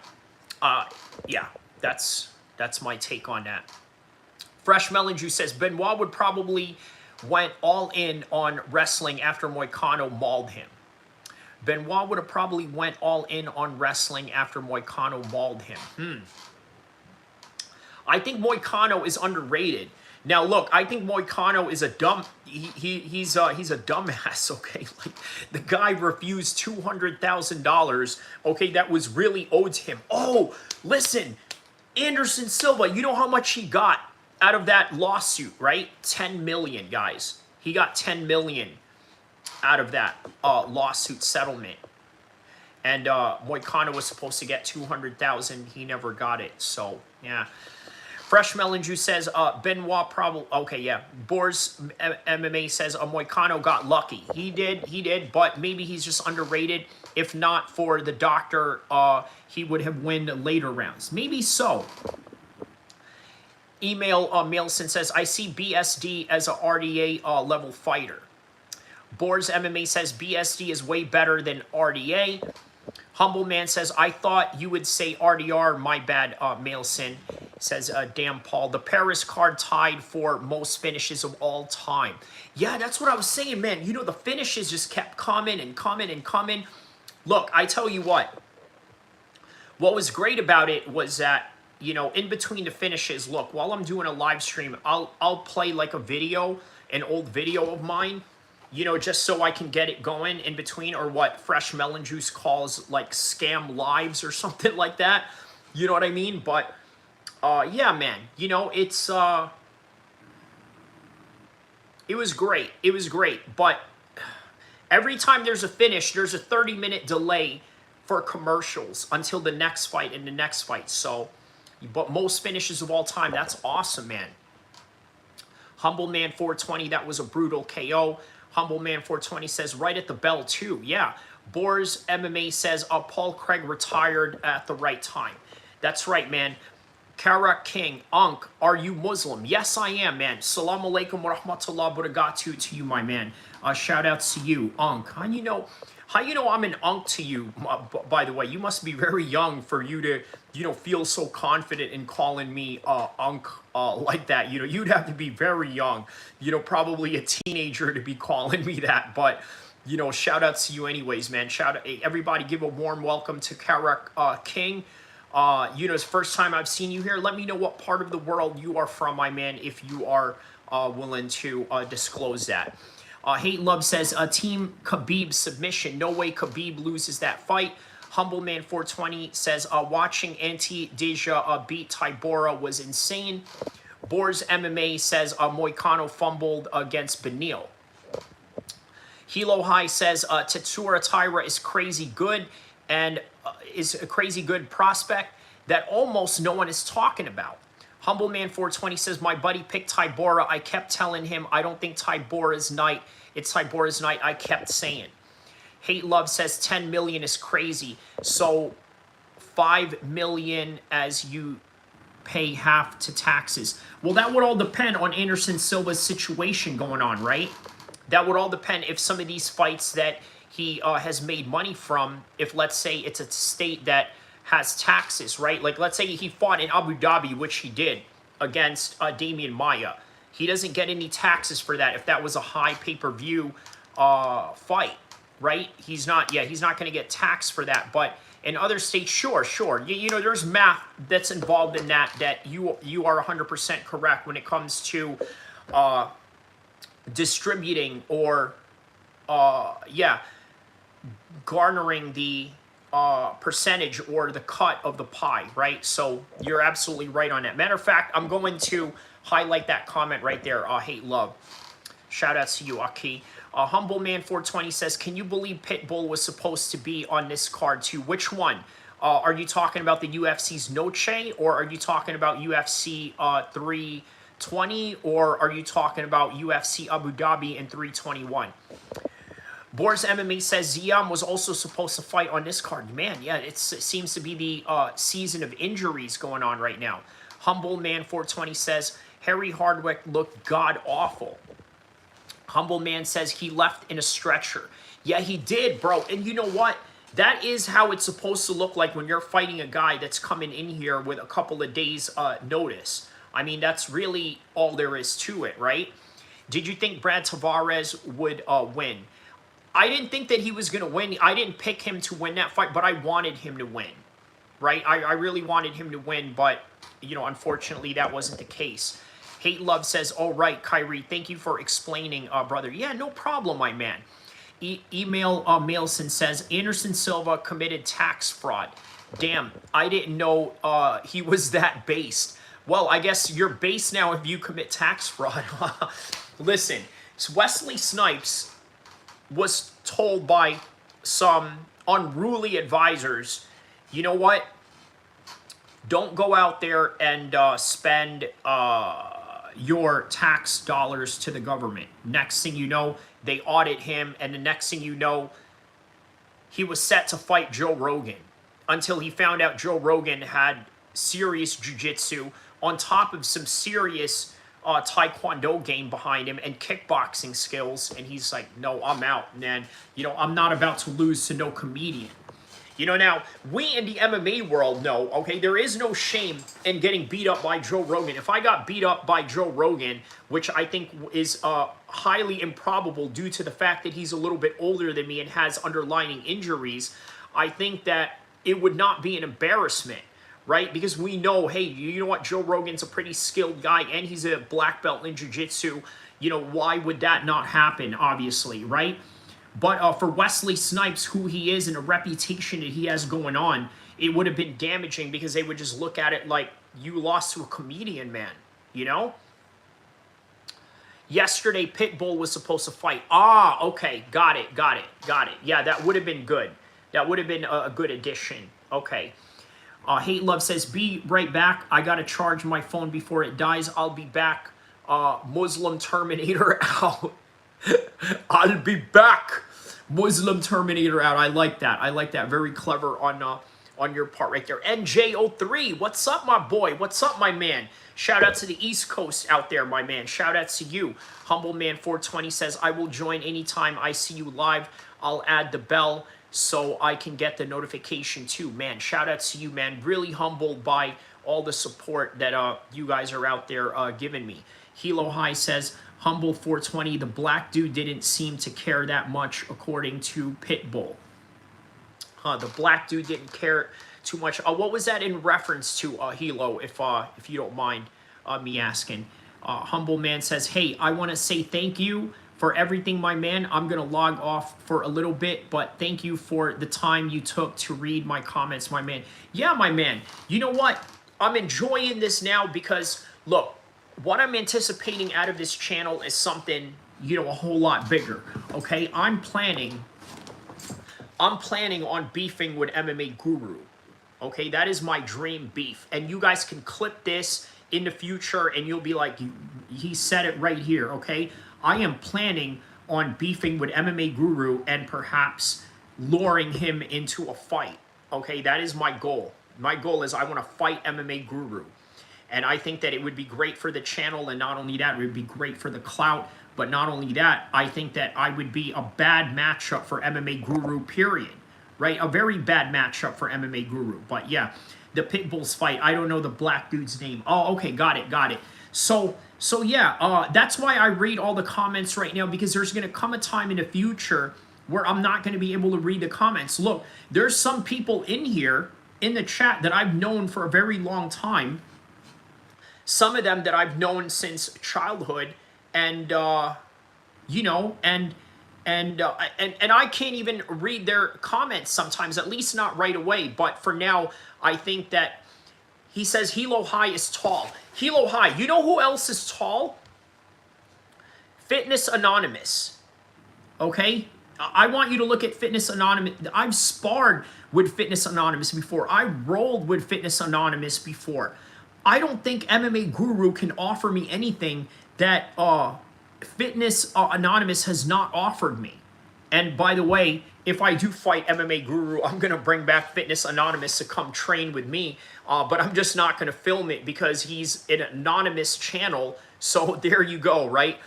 [SPEAKER 1] Yeah. That's my take on that. Fresh Melon Juice says Benoit would probably went all in on wrestling after Moicano mauled him. Benoit would have probably went all in on wrestling after Moicano mauled him. I think Moicano is underrated. Now look, I think Moicano is a dumb. He's a dumbass. Okay, like the guy refused $200,000. Okay, that was really owed to him. Oh, listen, Anderson Silva. You know how much he got out of that lawsuit, right? 10 million, guys. He got 10 million out of that lawsuit settlement. And Moicano was supposed to get 200,000. He never got it. So yeah. Fresh Melon Juice says Benoit probably okay. Yeah. Boars MMA says Moicano got lucky. He did. But maybe he's just underrated. If not for the doctor, he would have won later rounds. Maybe so. Email Mailson says, I see BSD as a RDA level fighter. Boars MMA says BSD is way better than RDA. Humble Man says, I thought you would say RDR. My bad, Mailson. Says, damn, Paul. The Paris card tied for most finishes of all time. Yeah, that's what I was saying, man. You know, the finishes just kept coming and coming and coming. Look, I tell you what. What was great about it was that, you know, in between the finishes, look, while I'm doing a live stream, I'll play like a video, an old video of mine, you know, just so I can get it going in between, or what Fresh Melon Juice calls like scam lives or something like that. You know what I mean? But yeah, man, you know, it was great. It was great. But every time there's a finish, there's a 30-minute delay for commercials until the next fight and the next fight. So, but most finishes of all time, that's awesome, man. Humble Man 420, that was a brutal KO. Humble Man 420 says, right at the bell, too. Yeah. Boars MMA says, Paul Craig retired at the right time. That's right, man. Karak King, Unk, are you Muslim? Yes, I am, man. Salaam alaikum wa rahmatullah barakatuh to you, my man. Shout outs to you, Unk. How you know I'm an Unk to you, by the way? You must be very young for you to, you know, feel so confident in calling me Unk like that. You know, you'd have to be very young, you know, probably a teenager to be calling me that. But, you know, shout outs to you anyways, man. Shout out, everybody give a warm welcome to Karak King. You know, it's the first time I've seen you here. Let me know what part of the world you are from, my man, if you are willing to disclose that. Hate Love says, Team Khabib submission. No way Khabib loses that fight. Humble Man 420 says, watching Anti-Deja beat Tybura was insane. Boars MMA says, Moicano fumbled against Benil. Hilo High says, Tetsura Taira is crazy good and is a crazy good prospect that almost no one is talking about. Humble Man 420 says, my buddy picked Tybura. I kept telling him, I don't think Tybura's night. It's Tybura's night. I kept saying. Hate Love says 10 million is crazy. So 5 million as you pay half to taxes. Well, that would all depend on Anderson Silva's situation going on, right? That would all depend if some of these fights that he has made money from, if let's say it's a state that has taxes, right? Like let's say he fought in Abu Dhabi, which he did, against Damian Maia. He doesn't get any taxes for that if that was a high pay-per-view fight, right? He's not going to get taxed for that. But in other states, sure. You know, there's math that's involved in that you are 100% correct when it comes to distributing or, garnering the percentage or the cut of the pie, right? So you're absolutely right on that. Matter of fact, I'm going to highlight that comment right there. Hate Love. Shout outs to you, Aki. Humble Man 420 says, can you believe Pitbull was supposed to be on this card too? Which one? Are you talking about the UFC's Noche, or are you talking about UFC 320, or are you talking about UFC Abu Dhabi in 321? Boris MMA says Ziam was also supposed to fight on this card. Man, yeah, it seems to be the season of injuries going on right now. Humble Man 420 says Harry Hardwick looked god-awful. Humble Man says he left in a stretcher. Yeah, he did, bro. And you know what? That is how it's supposed to look like when you're fighting a guy that's coming in here with a couple of days notice. I mean, that's really all there is to it, right? Did you think Brad Tavares would win? I didn't think that he was going to win. I didn't pick him to win that fight, but I wanted him to win, right? I really wanted him to win, but, you know, unfortunately, that wasn't the case. Hate Love says, all right, Kyrie, thank you for explaining, brother. Yeah, no problem, my man. Email Mailson says, Anderson Silva committed tax fraud. Damn, I didn't know he was that based. Well, I guess you're based now if you commit tax fraud. Listen, Wesley Snipes was told by some unruly advisors, you know what? Don't go out there and spend your tax dollars to the government. Next thing you know, they audit him, and the next thing you know, he was set to fight Joe Rogan until he found out Joe Rogan had serious jiu-jitsu on top of some serious taekwondo game behind him and kickboxing skills, and he's like, no, I'm out, man. You know, I'm not about to lose to no comedian. You know, now, we in the MMA world know, okay, there is no shame in getting beat up by Joe Rogan. If I got beat up by Joe Rogan, which I think is highly improbable due to the fact that he's a little bit older than me and has underlying injuries, I think that it would not be an embarrassment, right? Because we know, hey, you know what, Joe Rogan's a pretty skilled guy and he's a black belt in jiu-jitsu. You know, why would that not happen, obviously, right? But for Wesley Snipes, who he is and a reputation that he has going on, it would have been damaging because they would just look at it like you lost to a comedian, man, you know? Yesterday, Pitbull was supposed to fight. Ah, okay, got it. Yeah, that would have been good. That would have been a good addition. Okay. Hate Love says, be right back. I got to charge my phone before it dies. I'll be back. Muslim Terminator out. I'll be back. Muslim Terminator out. I like that. I like that. Very clever on your part right there. NJ03, what's up, my boy? What's up, my man? Shout out to the East Coast out there, my man. Shout out to you. Humble Man 420 says, I will join anytime I see you live. I'll add the bell so I can get the notification too. Man, shout out to you, man. Really humbled by all the support that you guys are out there giving me. Hilo High says, Humble 420, the black dude didn't seem to care that much, according to Pitbull. The black dude didn't care too much. What was that in reference to, Hilo, if you don't mind me asking? Humble Man says, hey, I want to say thank you for everything, my man. I'm going to log off for a little bit, but thank you for the time you took to read my comments, my man. Yeah, my man. You know what? I'm enjoying this now because, look, what I'm anticipating out of this channel is something, you know, a whole lot bigger, okay? I'm planning on beefing with MMA Guru, okay? That is my dream beef. And you guys can clip this in the future and you'll be like, he said it right here, okay? I am planning on beefing with MMA Guru and perhaps luring him into a fight, okay? That is my goal. My goal is I want to fight MMA Guru. And I think that it would be great for the channel, and not only that, it would be great for the clout, but not only that, I think that I would be a bad matchup for MMA Guru, period, right? A very bad matchup for MMA Guru. But yeah, the Pitbulls fight, I don't know the black dude's name. Oh, okay, got it. So yeah, that's why I read all the comments right now, because there's going to come a time in the future where I'm not going to be able to read the comments. Look, there's some people in here, in the chat, that I've known for a very long time. Some of them that I've known since childhood, and you know, and I can't even read their comments sometimes, at least not right away. But for now, I think that he says Hilo High is tall. Hilo High, you know who else is tall? Fitness Anonymous. Okay, I want you to look at Fitness Anonymous. I've sparred with Fitness Anonymous before. I rolled with Fitness Anonymous before. I don't think MMA Guru can offer me anything that Fitness Anonymous has not offered me. And by the way, if I do fight MMA Guru, I'm going to bring back Fitness Anonymous to come train with me. But I'm just not going to film it because he's an anonymous channel. So there you go, right?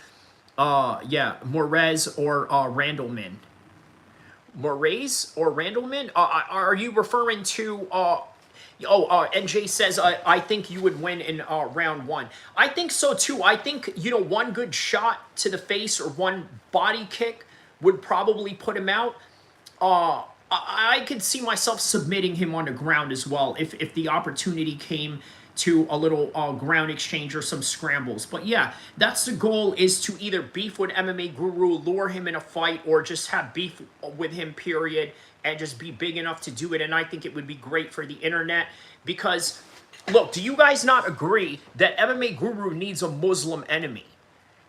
[SPEAKER 1] Yeah, Morez or Randleman. Moraes or Randleman? Are you referring to... NJ says, I think you would win in round 1. I think so too. I think, you know, one good shot to the face or one body kick would probably put him out. I could see myself submitting him on the ground as well if the opportunity came to a little ground exchange or some scrambles. But yeah, that's the goal, is to either beef with MMA Guru, lure him in a fight, or just have beef with him, period, and just be big enough to do it. And I think it would be great for the internet because, look, do you guys not agree that MMA Guru needs a Muslim enemy?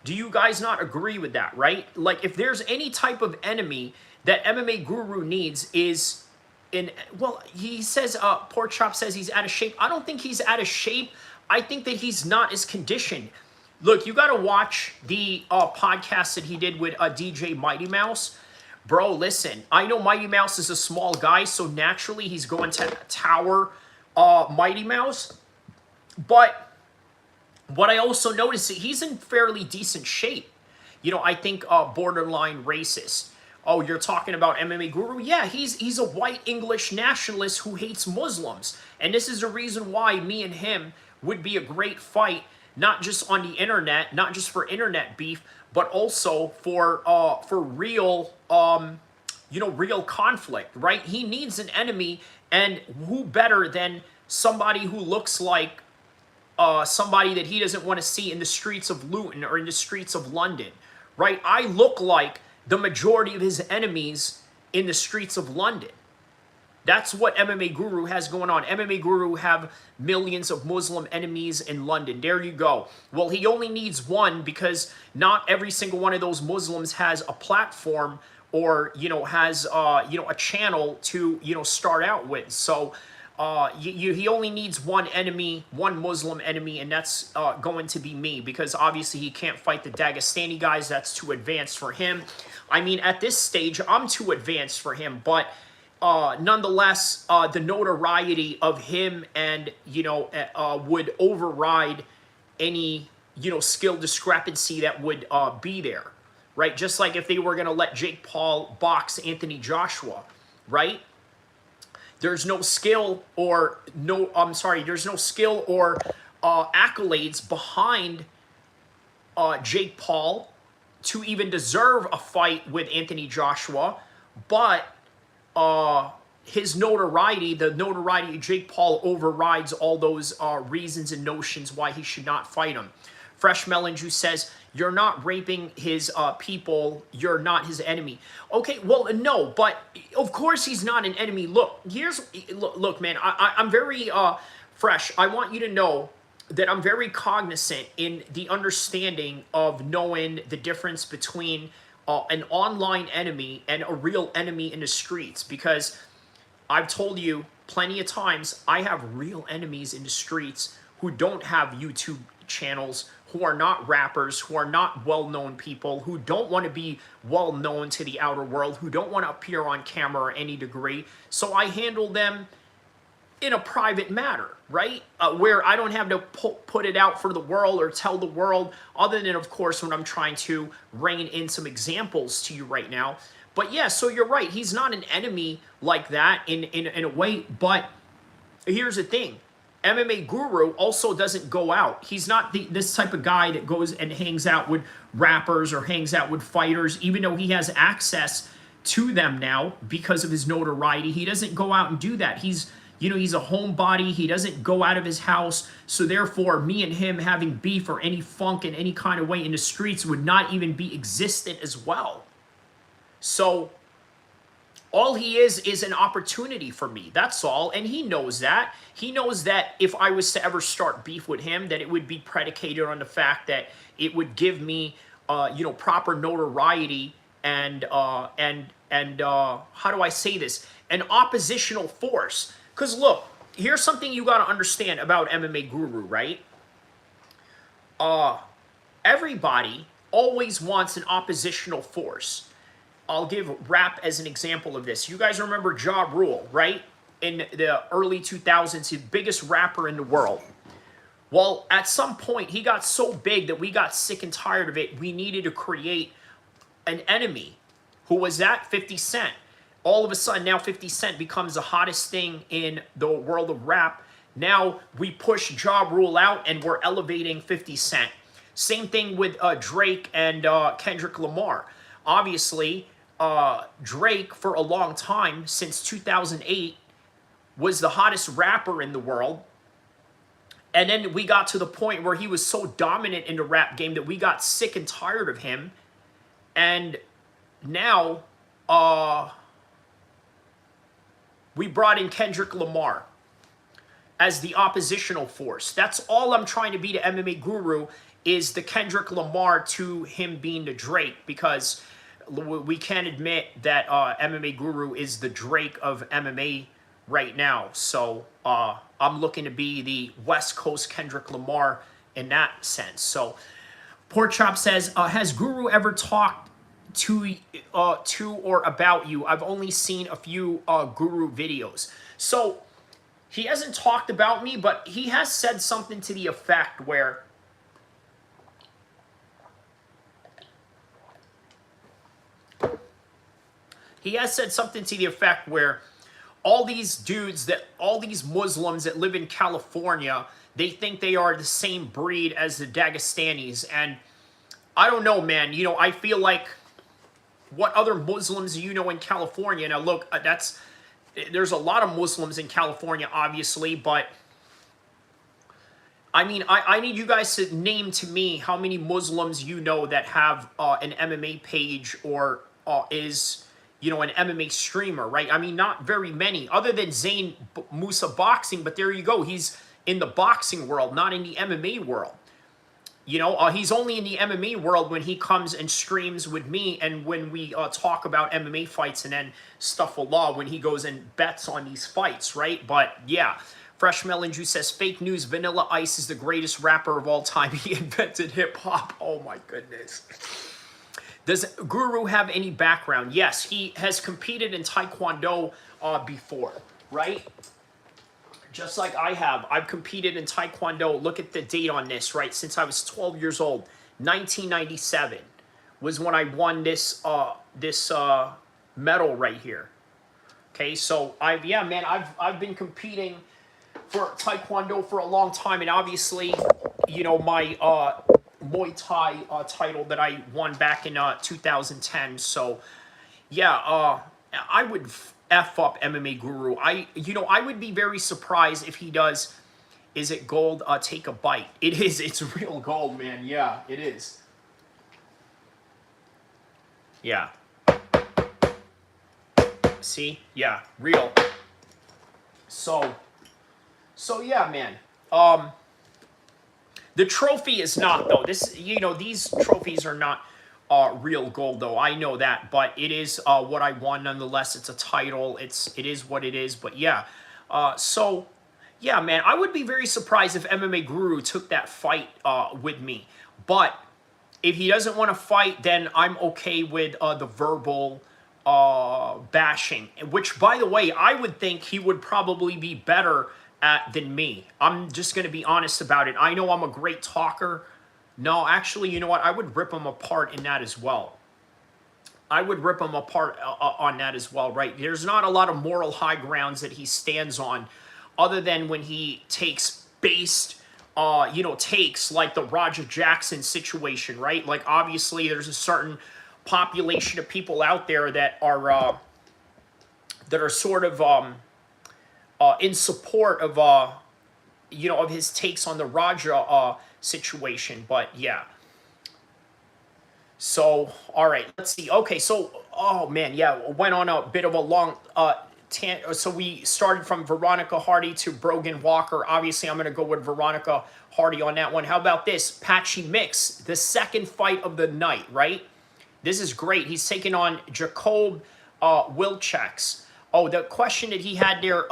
[SPEAKER 1] Do you guys not agree with that, right? Like, if there's any type of enemy that MMA Guru needs is... well, he says, Pork Chop says he's out of shape. I don't think he's out of shape. I think that he's not as conditioned. Look, you got to watch the podcast that he did with DJ Mighty Mouse. Bro, listen, I know Mighty Mouse is a small guy, so naturally he's going to tower Mighty Mouse. But what I also noticed is he's in fairly decent shape. You know, I think borderline racist. Oh, you're talking about MMA Guru? Yeah, he's a white English nationalist who hates Muslims. And this is the reason why me and him would be a great fight, not just on the internet, not just for internet beef, but also for real, you know, real conflict, right? He needs an enemy, and who better than somebody who looks like somebody that he doesn't want to see in the streets of Luton or in the streets of London, right? I look like the majority of his enemies in the streets of London. That's what MMA Guru has going on. MMA Guru have millions of Muslim enemies in London. There you go. Well, he only needs one because not every single one of those Muslims has a platform or, you know, has, you know, a channel to, you know, start out with. So he only needs one enemy, one Muslim enemy, and that's going to be me, because obviously he can't fight the Dagestani guys. That's too advanced for him. I mean, at this stage, I'm too advanced for him, but nonetheless, the notoriety of him and, you know, would override any, you know, skill discrepancy that would be there, right? Just like if they were going to let Jake Paul box Anthony Joshua, right? There's no skill or there's no skill or accolades behind Jake Paul to even deserve a fight with Anthony Joshua, but his notoriety, the notoriety of Jake Paul, overrides all those reasons and notions why he should not fight him. Fresh Melon Juice says, you're not raping his people, you're not his enemy. Okay, well, no, but of course he's not an enemy. Look, look, man, I'm very fresh. I want you to know that I'm very cognizant in the understanding of knowing the difference between an online enemy and a real enemy in the streets, because I've told you plenty of times I have real enemies in the streets who don't have YouTube channels, who are not rappers, who are not well-known people, who don't want to be well-known to the outer world, who don't want to appear on camera or any degree. So I handle them in a private matter, right? Where I don't have to put it out for the world or tell the world, other than, of course, when I'm trying to rein in some examples to you right now. But yeah, so you're right. He's not an enemy like that in a way. But here's the thing. MMA Guru also doesn't go out. He's not this type of guy that goes and hangs out with rappers or hangs out with fighters, even though he has access to them now because of his notoriety. He doesn't go out and do that. He's, you know, he's a homebody. He doesn't go out of his house. So therefore, me and him having beef or any funk in any kind of way in the streets would not even be existent as well. So all he is an opportunity for me. That's all. And he knows that. He knows that if I was to ever start beef with him, that it would be predicated on the fact that it would give me, you know, proper notoriety and how do I say this? An oppositional force. Because look, here's something you got to understand about MMA Guru, right? Everybody always wants an oppositional force. I'll give rap as an example of this. You guys remember Ja Rule, right? In the early 2000s, the biggest rapper in the world. Well, at some point, he got so big that we got sick and tired of it. We needed to create an enemy. Who was that? 50 Cent. All of a sudden, now 50 Cent becomes the hottest thing in the world of rap. Now we push Ja Rule out and we're elevating 50 Cent. Same thing with Drake and Kendrick Lamar. Obviously, Drake, for a long time, since 2008, was the hottest rapper in the world. And then we got to the point where he was so dominant in the rap game that we got sick and tired of him. And now we brought in Kendrick Lamar as the oppositional force. That's all I'm trying to be to MMA Guru, is the Kendrick Lamar to him being the Drake, because we can't admit that MMA Guru is the Drake of MMA right now. So I'm looking to be the West Coast Kendrick Lamar in that sense. So Pork Chop says, has Guru ever talked to or about you? I've only seen a few Guru videos. So he hasn't talked about me, but he has said something to the effect where all these dudes, all these Muslims that live in California, they think they are the same breed as the Dagestanis. And I don't know, man. You know, I feel like, what other Muslims do you know in California? Now, look, there's a lot of Muslims in California, obviously, but I mean, I need you guys to name to me how many Muslims you know that have an MMA page or is, you know, an MMA streamer, right? I mean, not very many, other than Zayn Musa Boxing, but there you go. He's in the boxing world, not in the MMA world. You know, he's only in the MMA world when he comes and streams with me and when we talk about MMA fights and then Stuffallah when he goes and bets on these fights, right? But yeah, Fresh Melon Juice says, fake news, Vanilla Ice is the greatest rapper of all time. He invented hip-hop. Oh my goodness. Does Guru have any background? Yes, he has competed in Taekwondo before, right? Just like I have. I've competed in Taekwondo. Look at the date on this, right? Since I was 12 years old. 1997 was when I won this medal right here. Okay, so I've been competing for Taekwondo for a long time, and obviously, you know, my Muay Thai title that I won back in 2010. So yeah, I would F up MMA Guru. I would be very surprised if he does. Is it gold? Take a bite. It is. It's real gold, man. Yeah, it is. Yeah. See? Yeah, real. So yeah, man. The trophy is not, though. These trophies are not real gold, though. I know that, but it is what I won nonetheless. It's a title. It is what it is. But yeah, so yeah, man, I would be very surprised if MMA Guru took that fight with me. But if he doesn't want to fight, then I'm okay with the verbal bashing, which, by the way, I would think he would probably be better at than me. I'm just going to be honest about it. I know I'm a great talker. No, actually, you know what? I would rip him apart in that as well. I would rip him apart on that as well, right? There's not a lot of moral high grounds that he stands on, other than when he takes based, takes like the Roger Jackson situation, right? Like, obviously, there's a certain population of people out there that are sort of in support of of his takes on the Raja situation. But yeah, so all right, let's see. Okay, so oh man, yeah, went on a bit of a long so we started from Veronica Hardy to Brogan Walker. Obviously, I'm going to go with Veronica Hardy on that one. How about this? Patchy Mix, the second fight of the night, right? This is great. He's taking on Jacob Wilczeks. Oh, the question that he had there,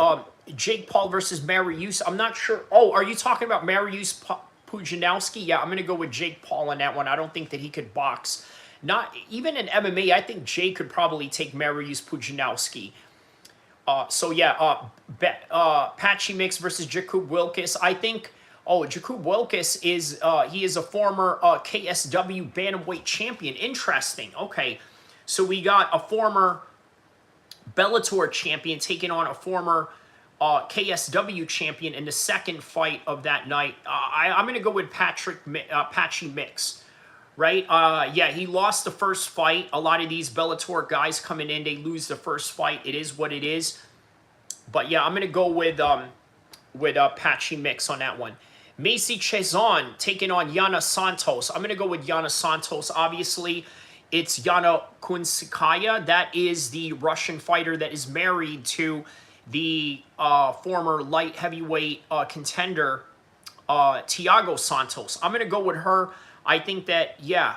[SPEAKER 1] Jake Paul versus Mariusz. I'm not sure. Oh, are you talking about Mariusz Pudzianowski? Yeah, I'm going to go with Jake Paul on that one. I don't think that he could box Not even in MMA, I think Jake could probably take Mariusz Pudzianowski. So yeah, Patchy Mix versus Jakub Wilkes. I think. Oh, Jakub Wilkes is he is a former KSW bantamweight champion. Interesting. Okay, so we got a former Bellator champion taking on a former KSW champion in the second fight of that night. I'm going to go with Patchy Mix, right? Yeah, he lost the first fight. A lot of these Bellator guys coming in, they lose the first fight. It is what it is. But yeah, I'm going to go with Patchy Mix on that one. Macy Chezon taking on Yana Santos. I'm going to go with Yana Santos. Obviously, it's Yana Kunitskaya. That is the Russian fighter that is married to the former light heavyweight contender, Thiago Santos. I'm going to go with her. I think that, yeah,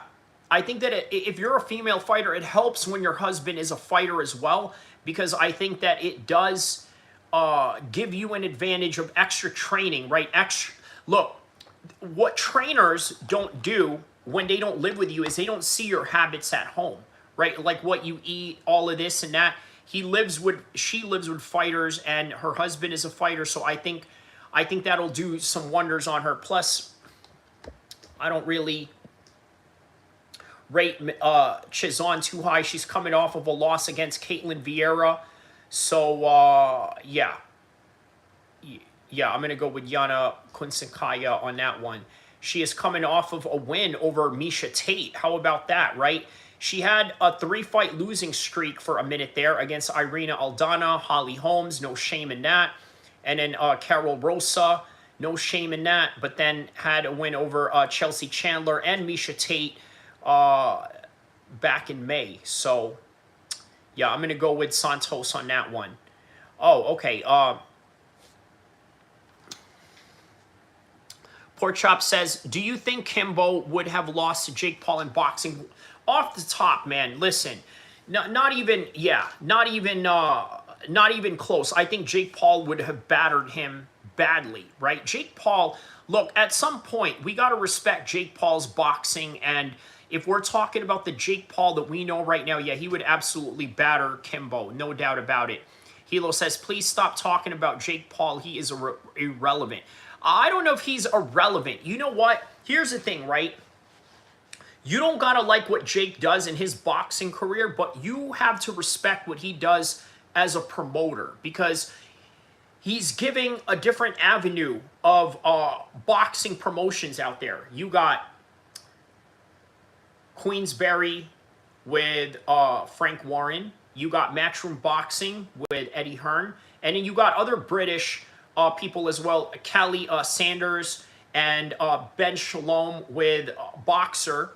[SPEAKER 1] I think that if you're a female fighter, it helps when your husband is a fighter as well, because I think that it does give you an advantage of extra training, right? Look, what trainers don't do when they don't live with you is they don't see your habits at home, right? Like what you eat, all of this and that. She lives with fighters, and her husband is a fighter, so I think that'll do some wonders on her. Plus, I don't really rate Chizon too high. She's coming off of a loss against Caitlin Vieira, so yeah, I'm gonna go with Yana Kunitskaya on that one. She is coming off of a win over Miesha Tate. How about that, right? She had a 3-fight losing streak for a minute there against Irina Aldana, Holly Holmes, no shame in that. And then Carol Rosa, no shame in that. But then had a win over Chelsea Chandler and Miesha Tate back in May. So, yeah, I'm going to go with Santos on that one. Oh, okay. Pork Chop says, do you think Kimbo would have lost to Jake Paul in boxing? Off the top, man, listen, not even close. I think Jake Paul would have battered him badly, right? Jake Paul, look, at some point, we got to respect Jake Paul's boxing, and if we're talking about the Jake Paul that we know right now, yeah, he would absolutely batter Kimbo, no doubt about it. Hilo says, please stop talking about Jake Paul. He is irrelevant. I don't know if he's irrelevant. You know what? Here's the thing, right? You don't gotta like what Jake does in his boxing career, but you have to respect what he does as a promoter, because he's giving a different avenue of boxing promotions out there. You got Queensberry with Frank Warren. You got Matchroom Boxing with Eddie Hearn. And then you got other British people as well, Callie Sanders and Ben Shalom with Boxer.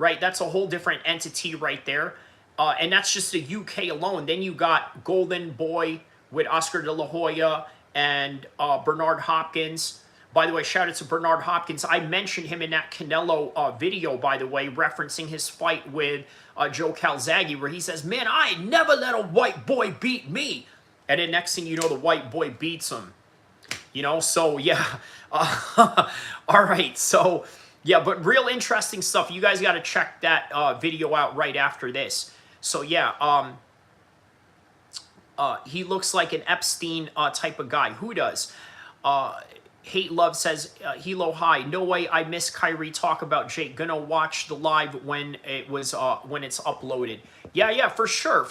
[SPEAKER 1] Right, that's a whole different entity right there. And that's just the UK alone. Then you got Golden Boy with Oscar De La Hoya and Bernard Hopkins. By the way, shout out to Bernard Hopkins. I mentioned him in that Canelo video, by the way, referencing his fight with Joe Calzaghe, where he says, man, I never let a white boy beat me. And then next thing you know, the white boy beats him. You know, so yeah. All right, so... yeah, but real interesting stuff. You guys got to check that video out right after this. So, yeah, he looks like an Epstein type of guy. Who does? Hate Love says, Hilo, hi. No way I miss Kyrie talk about Jake. Gonna watch the live when it's uploaded. Yeah, for sure.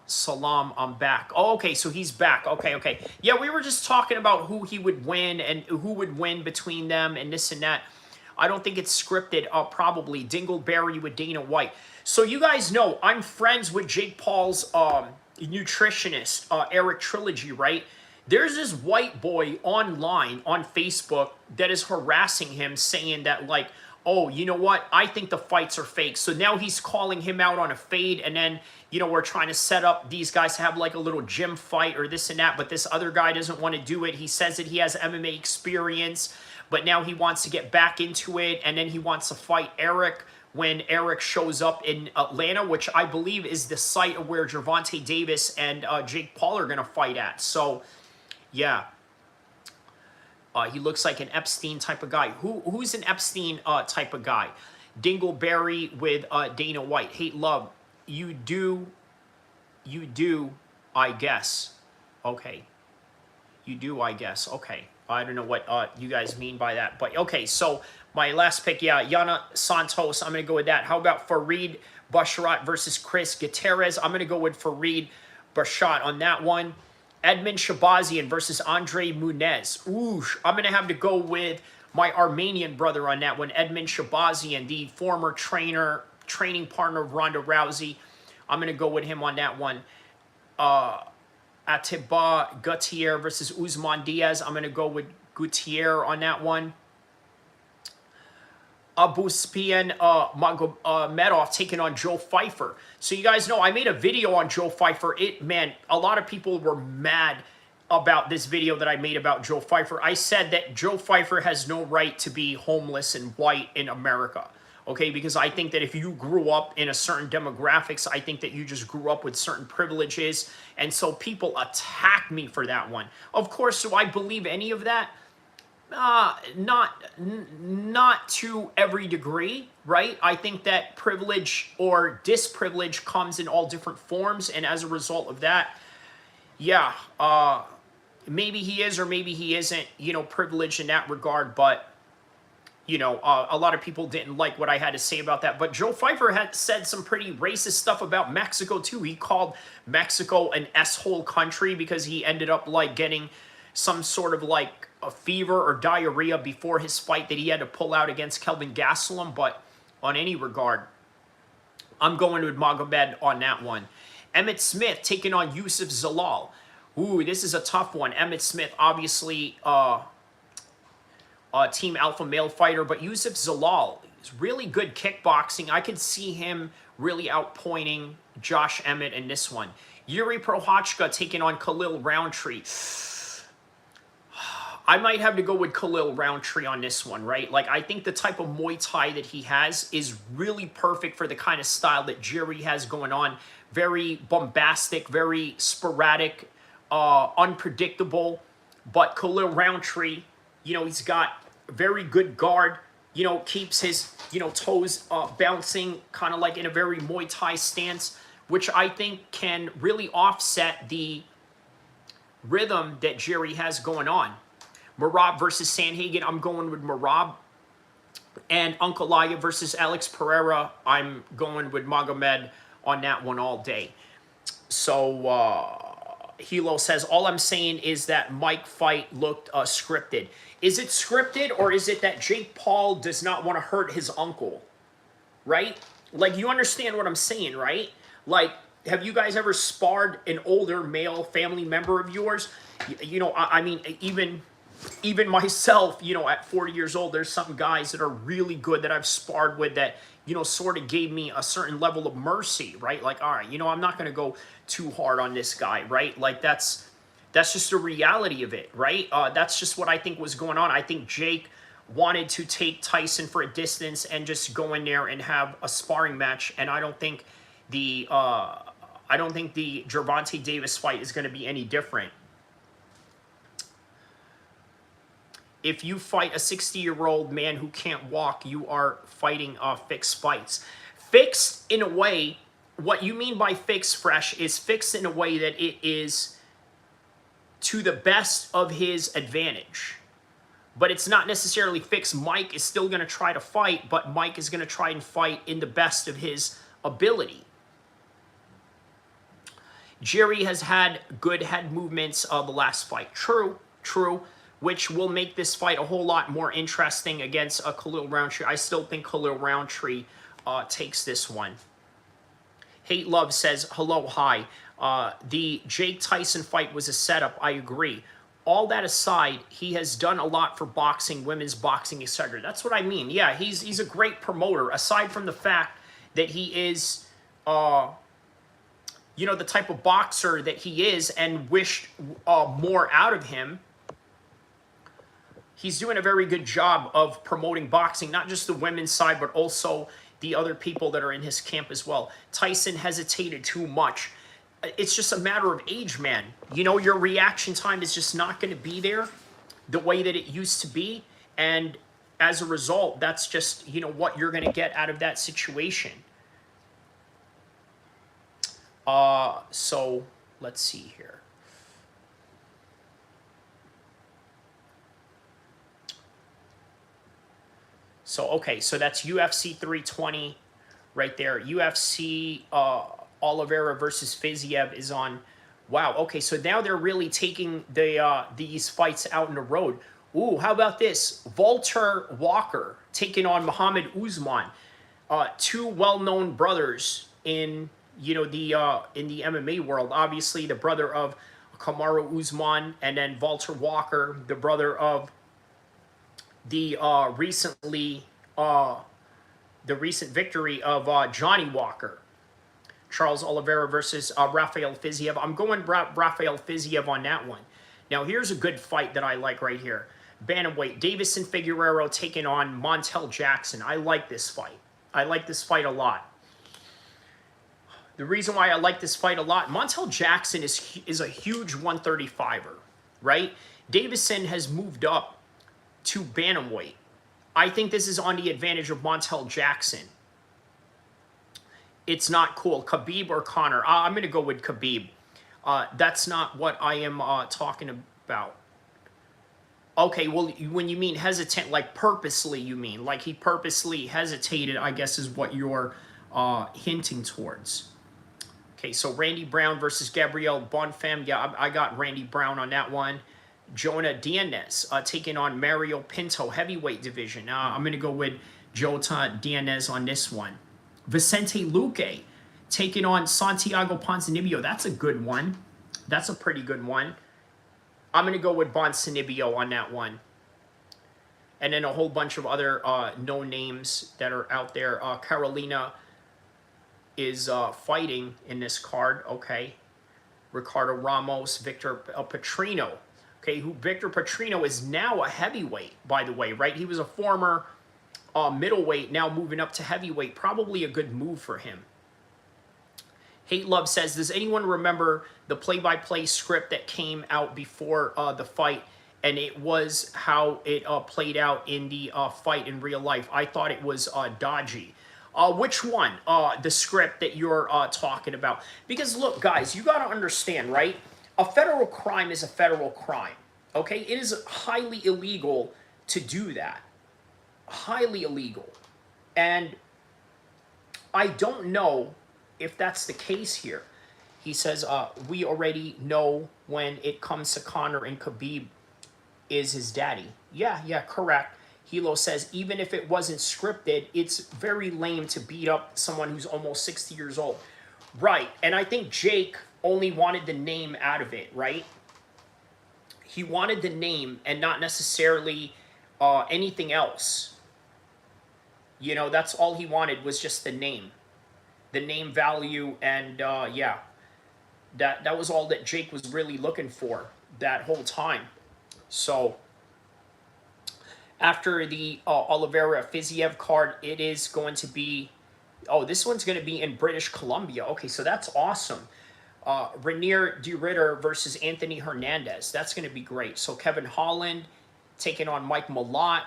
[SPEAKER 1] Salam, I'm back. Oh, okay, so he's back. Okay. Yeah, we were just talking about who he would win and who would win between them and this and that. I don't think it's scripted, probably. Dingleberry with Dana White. So you guys know, I'm friends with Jake Paul's nutritionist, Eric Trilogy, right? There's this white boy online on Facebook that is harassing him, saying that, like, oh, you know what? I think the fights are fake. So now he's calling him out on a fade, and then, you know, we're trying to set up these guys to have like a little gym fight or this and that, but this other guy doesn't want to do it. He says that he has MMA experience, but now he wants to get back into it, and then he wants to fight Eric when Eric shows up in Atlanta, which I believe is the site of where Gervonta Davis and Jake Paul are going to fight at. So, yeah. He looks like an Epstein type of guy. Who's an Epstein type of guy? Dingleberry with Dana White. Hate love. You do, I guess. Okay. You do, I guess. Okay. I don't know what you guys mean by that. But okay, so my last pick, yeah, Yana Santos. I'm going to go with that. How about Farid Basharat versus Chris Gutierrez? I'm going to go with Farid Basharat on that one. Edmund Shabazian versus Andre Muniz. Ooh, I'm going to have to go with my Armenian brother on that one. Edmund Shabazian, the former training partner of Ronda Rousey. I'm going to go with him on that one. Atiba Gutierrez versus Usman Diaz. I'm going to go with Gutierrez on that one. Abuspian Magomedov taking on Joe Pfeiffer. So you guys know I made a video on Joe Pfeiffer. Man, a lot of people were mad about this video that I made about Joe Pfeiffer. I said that Joe Pfeiffer has no right to be homeless and white in America. Okay, because I think that if you grew up in a certain demographics, I think that you just grew up with certain privileges. And so people attack me for that one. Of course, do I believe any of that? Not to every degree, right? I think that privilege or disprivilege comes in all different forms. And as a result of that, yeah, maybe he is or maybe he isn't, you know, privileged in that regard. But you know, a lot of people didn't like what I had to say about that. But Joe Pfeiffer had said some pretty racist stuff about Mexico, too. He called Mexico an S-hole country because he ended up, like, getting some sort of, like, a fever or diarrhea before his fight that he had to pull out against Kelvin Gastelum. But on any regard, I'm going with Magomed on that one. Emmett Smith taking on Yusuf Zalal. Ooh, this is a tough one. Emmett Smith, obviously, Team Alpha male fighter, but Yusuf Zalal is really good kickboxing. I could see him really outpointing Josh Emmett in this one. Yuri Prochazka taking on Khalil Roundtree. I might have to go with Khalil Roundtree on this one, right? Like, I think the type of Muay Thai that he has is really perfect for the kind of style that Jerry has going on. Very bombastic, very sporadic, unpredictable. But Khalil Roundtree, you know, he's got very good guard, you know, keeps his, you know, toes bouncing kind of like in a very Muay Thai stance, which I think can really offset the rhythm that Jerry has going on. Merab versus Sanhagen, I'm going with Merab. And Ankalaev versus Alex Pereira, I'm going with Magomed on that one all day. So, Hilo says, all I'm saying is that Mike fight looked scripted. Is it scripted or is it that Jake Paul does not want to hurt his uncle? Right? Like, you understand what I'm saying, right? Like, have you guys ever sparred an older male family member of yours? You know, I mean, even myself, you know, at 40 years old, there's some guys that are really good that I've sparred with that, you know, sort of gave me a certain level of mercy, right? Like, all right, you know, I'm not going to go too hard on this guy, right? Like, that's just the reality of it, right? That's just what I think was going on. I think Jake wanted to take Tyson for a distance and just go in there and have a sparring match, and I don't think the Gervonta Davis fight is going to be any different. If you fight a 60-year-old man who can't walk, you are fighting fixed fights. Fixed in a way, what you mean by fixed, Fresh, is fixed in a way that it is to the best of his advantage. But it's not necessarily fixed. Mike is still going to try to fight, but Mike is going to try and fight in the best of his ability. Jerry has had good head movements of the last fight. True, which will make this fight a whole lot more interesting against Khalil Roundtree. I still think Khalil Roundtree takes this one. Hate Love says, hello, hi. The Jake Tyson fight was a setup. I agree. All that aside, he has done a lot for boxing, women's boxing, etc. That's what I mean. Yeah, he's a great promoter. Aside from the fact that he is, you know, the type of boxer that he is and wished more out of him, he's doing a very good job of promoting boxing, not just the women's side, but also the other people that are in his camp as well. Tyson hesitated too much. It's just a matter of age, man. You know, your reaction time is just not going to be there the way that it used to be. And as a result, that's just, you know, what you're going to get out of that situation. So let's see here. So, okay, so that's UFC 320 right there. UFC Oliveira versus Fiziev is on. Wow, okay, so now they're really taking these fights out in the road. Ooh, how about this? Walter Walker taking on Muhammad Usman. Two well-known brothers in, you know, in the MMA world. Obviously, the brother of Kamaru Usman, and then Walter Walker, the brother of the recent victory of Johnny Walker. Charles Oliveira versus Rafael Fiziev. I'm going Rafael Fiziev on that one. Now, here's a good fight that I like right here. Bantamweight, Davison Figueiredo taking on Montel Jackson. I like this fight. I like this fight a lot. The reason why I like this fight a lot, Montel Jackson is a huge 135er, right? Davison has moved up to bantamweight. I think this is on the advantage of Montel Jackson. It's not cool. Khabib or Conor? I'm going to go with Khabib. That's not what I am talking about. Okay, well, when you mean hesitant, like purposely, you mean. Like he purposely hesitated, I guess is what you're hinting towards. Okay, so Randy Brown versus Gabriel Bonfim. Yeah, I got Randy Brown on that one. Jonah Diaz taking on Mario Pinto, heavyweight division. I'm going to go with Jota Diaz on this one. Vicente Luque taking on Santiago Ponzinibbio. That's a good one. That's a pretty good one. I'm going to go with Ponzinibbio on that one. And then a whole bunch of other no names that are out there. Carolina is fighting in this card. Okay. Ricardo Ramos, Victor Petrino. Okay, Victor Petrino is now a heavyweight, by the way, right? He was a former middleweight, now moving up to heavyweight. Probably a good move for him. Hate Love says, does anyone remember the play-by-play script that came out before the fight? And it was how it played out in the fight in real life. I thought it was dodgy. Which one? The script that you're talking about. Because look, guys, you got to understand, right? A federal crime is a federal crime, okay? It is highly illegal to do that. Highly illegal. And I don't know if that's the case here. He says, we already know when it comes to Conor and Khabib is his daddy. Yeah, correct. Hilo says, even if it wasn't scripted, it's very lame to beat up someone who's almost 60 years old. Right, and I think Jake only wanted the name out of it, right? He wanted the name and not necessarily anything else. You know, that's all he wanted was just the name value, and yeah, that was all that Jake was really looking for that whole time. So after the Oliveira Fiziev card, it is going to be, oh, this one's going to be in British Columbia. Okay, so that's awesome. Rainier de Ritter versus Anthony Hernandez. That's going to be great. So Kevin Holland taking on Mike Malott.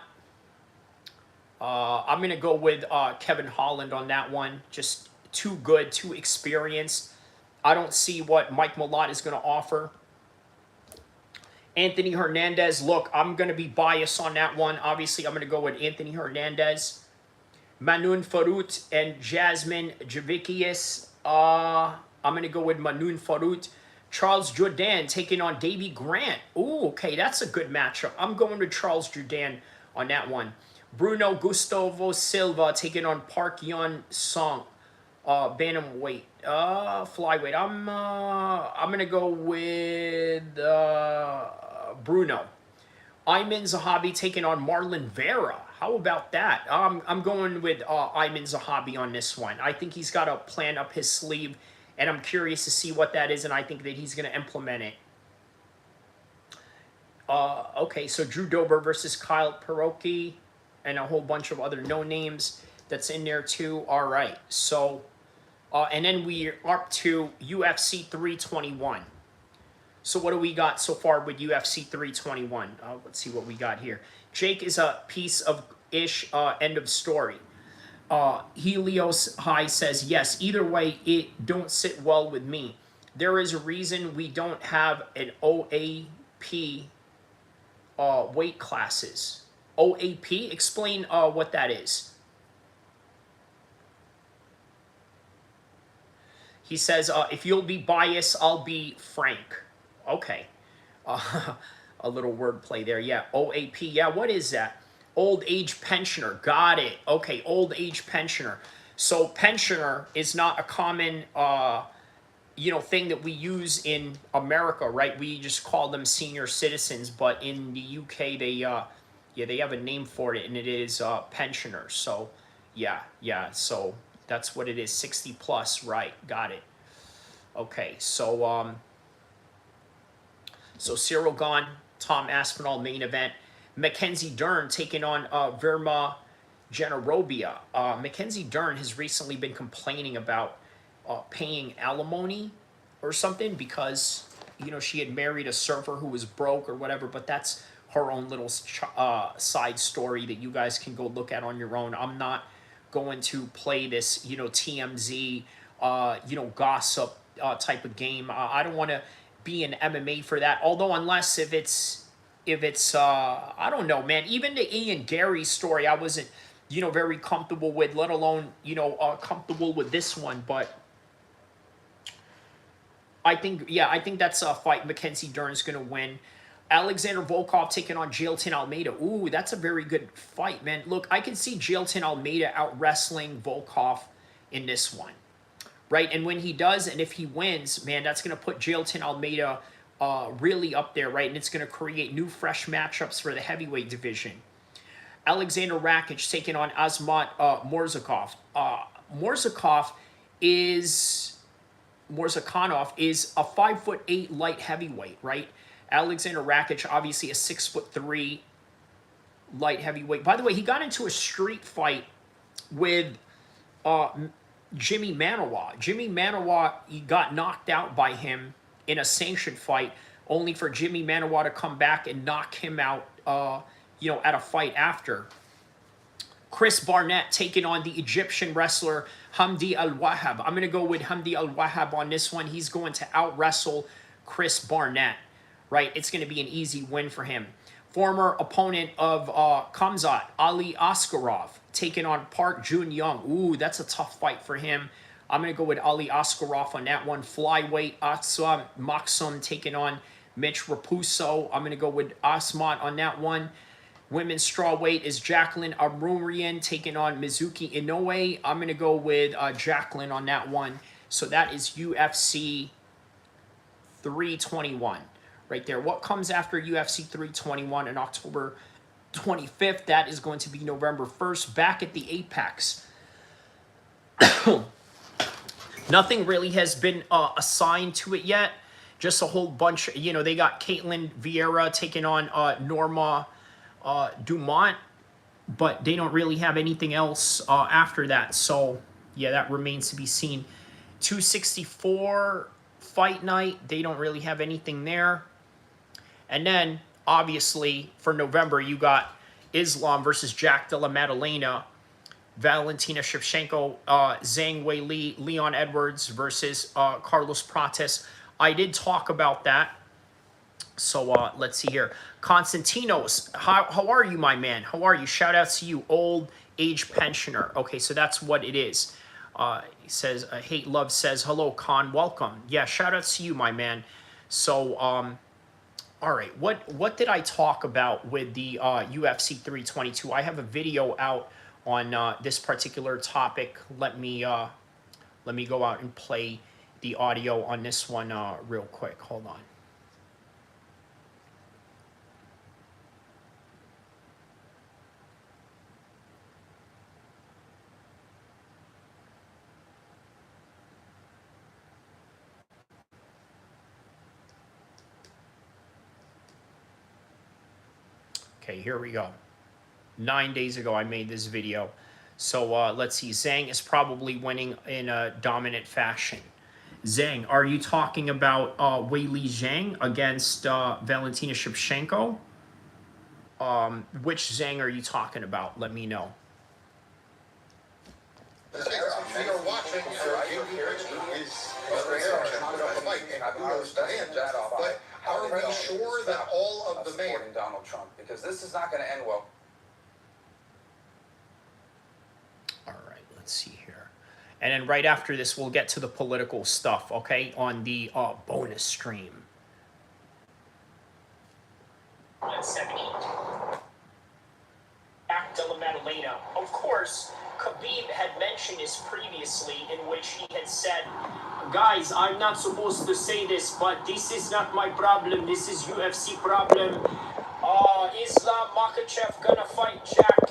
[SPEAKER 1] I'm going to go with Kevin Holland on that one. Just too good, too experienced. I don't see what Mike Malott is going to offer. Anthony Hernandez, look, I'm going to be biased on that one. Obviously, I'm going to go with Anthony Hernandez. Manun Farut and Jasmine Javikius. I'm going to go with Manun Farut. Charles Jourdain taking on Davy Grant. Ooh, okay, that's a good matchup. I'm going with Charles Jourdain on that one. Bruno Gustavo Silva taking on Park Yeon Song. Bantamweight. Flyweight. I'm going to go with Bruno. Ayman Zahabi taking on Marlon Vera. How about that? I'm going with Ayman Zahabi on this one. I think he's got a plan up his sleeve, and I'm curious to see what that is, and I think that he's going to implement it. Okay, so Drew Dober versus Kyle Pierogi, and a whole bunch of other no-names that's in there too. All right, so, and then we're up to UFC 321. So what do we got so far with UFC 321? Let's see what we got here. Jake is a piece of ish, end of story. Helios High says, yes, either way, it don't sit well with me. There is a reason we don't have an OAP weight classes. OAP? Explain what that is. He says, if you'll be biased, I'll be frank. Okay. A little wordplay there. Yeah, OAP. Yeah, what is that? Old age pensioner. Got it. Okay, old age pensioner. So pensioner is not a common thing that we use in America, right? We just call them senior citizens, but in the UK they have a name for it, and it is pensioner. So yeah, so that's what it is. 60 plus, right? Got it. Okay, so Cyril Gane, Tom Aspinall main event. Mackenzie Dern taking on Verma Generobia. Mackenzie Dern has recently been complaining about paying alimony or something because, she had married a surfer who was broke or whatever, but that's her own little side story that you guys can go look at on your own. I'm not going to play this, TMZ, gossip type of game. I don't want to be an MMA for that. Although unless if it's I don't know, man. Even the Ian Gary story, I wasn't very comfortable with, let alone comfortable with this one. But I think that's a fight Mackenzie Dern's gonna win. Alexander Volkov taking on Jailton Almeida. Ooh, that's a very good fight, man. Look, I can see Jailton Almeida out wrestling Volkov in this one, right? And when he does, and if he wins, man, that's going to put Jailton Almeida really up there, right? And it's going to create new, fresh matchups for the heavyweight division. Alexander Rakic taking on Azamat Morzakov. Morzakhanov is a 5'8" light heavyweight, right? Alexander Rakic, obviously a 6'3" light heavyweight. By the way, he got into a street fight with Jimmy Manawa. Jimmy Manawa, he got knocked out by him in a sanctioned fight, only for Jimmy Manawa to come back and knock him out, at a fight after. Chris Barnett taking on the Egyptian wrestler Hamdi Al-Wahhab. I'm going to go with Hamdi Al-Wahhab on this one. He's going to out-wrestle Chris Barnett, right? It's going to be an easy win for him. Former opponent of Khamzat, Ali Askarov, taking on Park Jun-young. Ooh, that's a tough fight for him. I'm going to go with Ali Askarov on that one. Flyweight, Atsam Maksum taking on Mitch Raposo. I'm going to go with Asmat on that one. Women's strawweight is Jacqueline Arurian taking on Mizuki Inoue. I'm going to go with Jacqueline on that one. So that is UFC 321 right there. What comes after UFC 321 on October 25th? That is going to be November 1st, back at the Apex. Nothing really has been assigned to it yet. Just a whole bunch. They got Caitlin Vieira taking on Norma Dumont, but they don't really have anything else after that. So, yeah, that remains to be seen. 264 fight night. They don't really have anything there. And then, obviously, for November, you got Islam versus Jack Della Maddalena, Valentina Shevchenko, Zhang Weili, Leon Edwards versus Carlos Prates. I did talk about that. So let's see here. Konstantinos, how are you, my man? How are you? Shout out to you, old age pensioner. Okay, so that's what it is. He says, Hate Love says, hello, Con, welcome. Yeah, shout out to you, my man. So, all right, what did I talk about with the UFC 322? I have a video out on this particular topic. Let me go out and play the audio on this one real quick. Hold on. Okay, here we go. 9 days ago, I made this video. So let's see. Zhang is probably winning in a dominant fashion. Zhang, are you talking about Weili Zhang against Valentina Shevchenko? Which Zhang are you talking about? Let me know.
[SPEAKER 2] We are watching but are we sure that all of the mayor
[SPEAKER 3] Donald Trump, because this is not going to end well.
[SPEAKER 1] All right, let's see here. And then right after this, we'll get to the political stuff, okay, on the bonus stream. 170. Back de la Madalena. Of course, Khabib had mentioned this previously, in which he had said, guys, I'm not supposed to say this, but this is not my problem. This is UFC problem. Islam Makhachev gonna fight Jack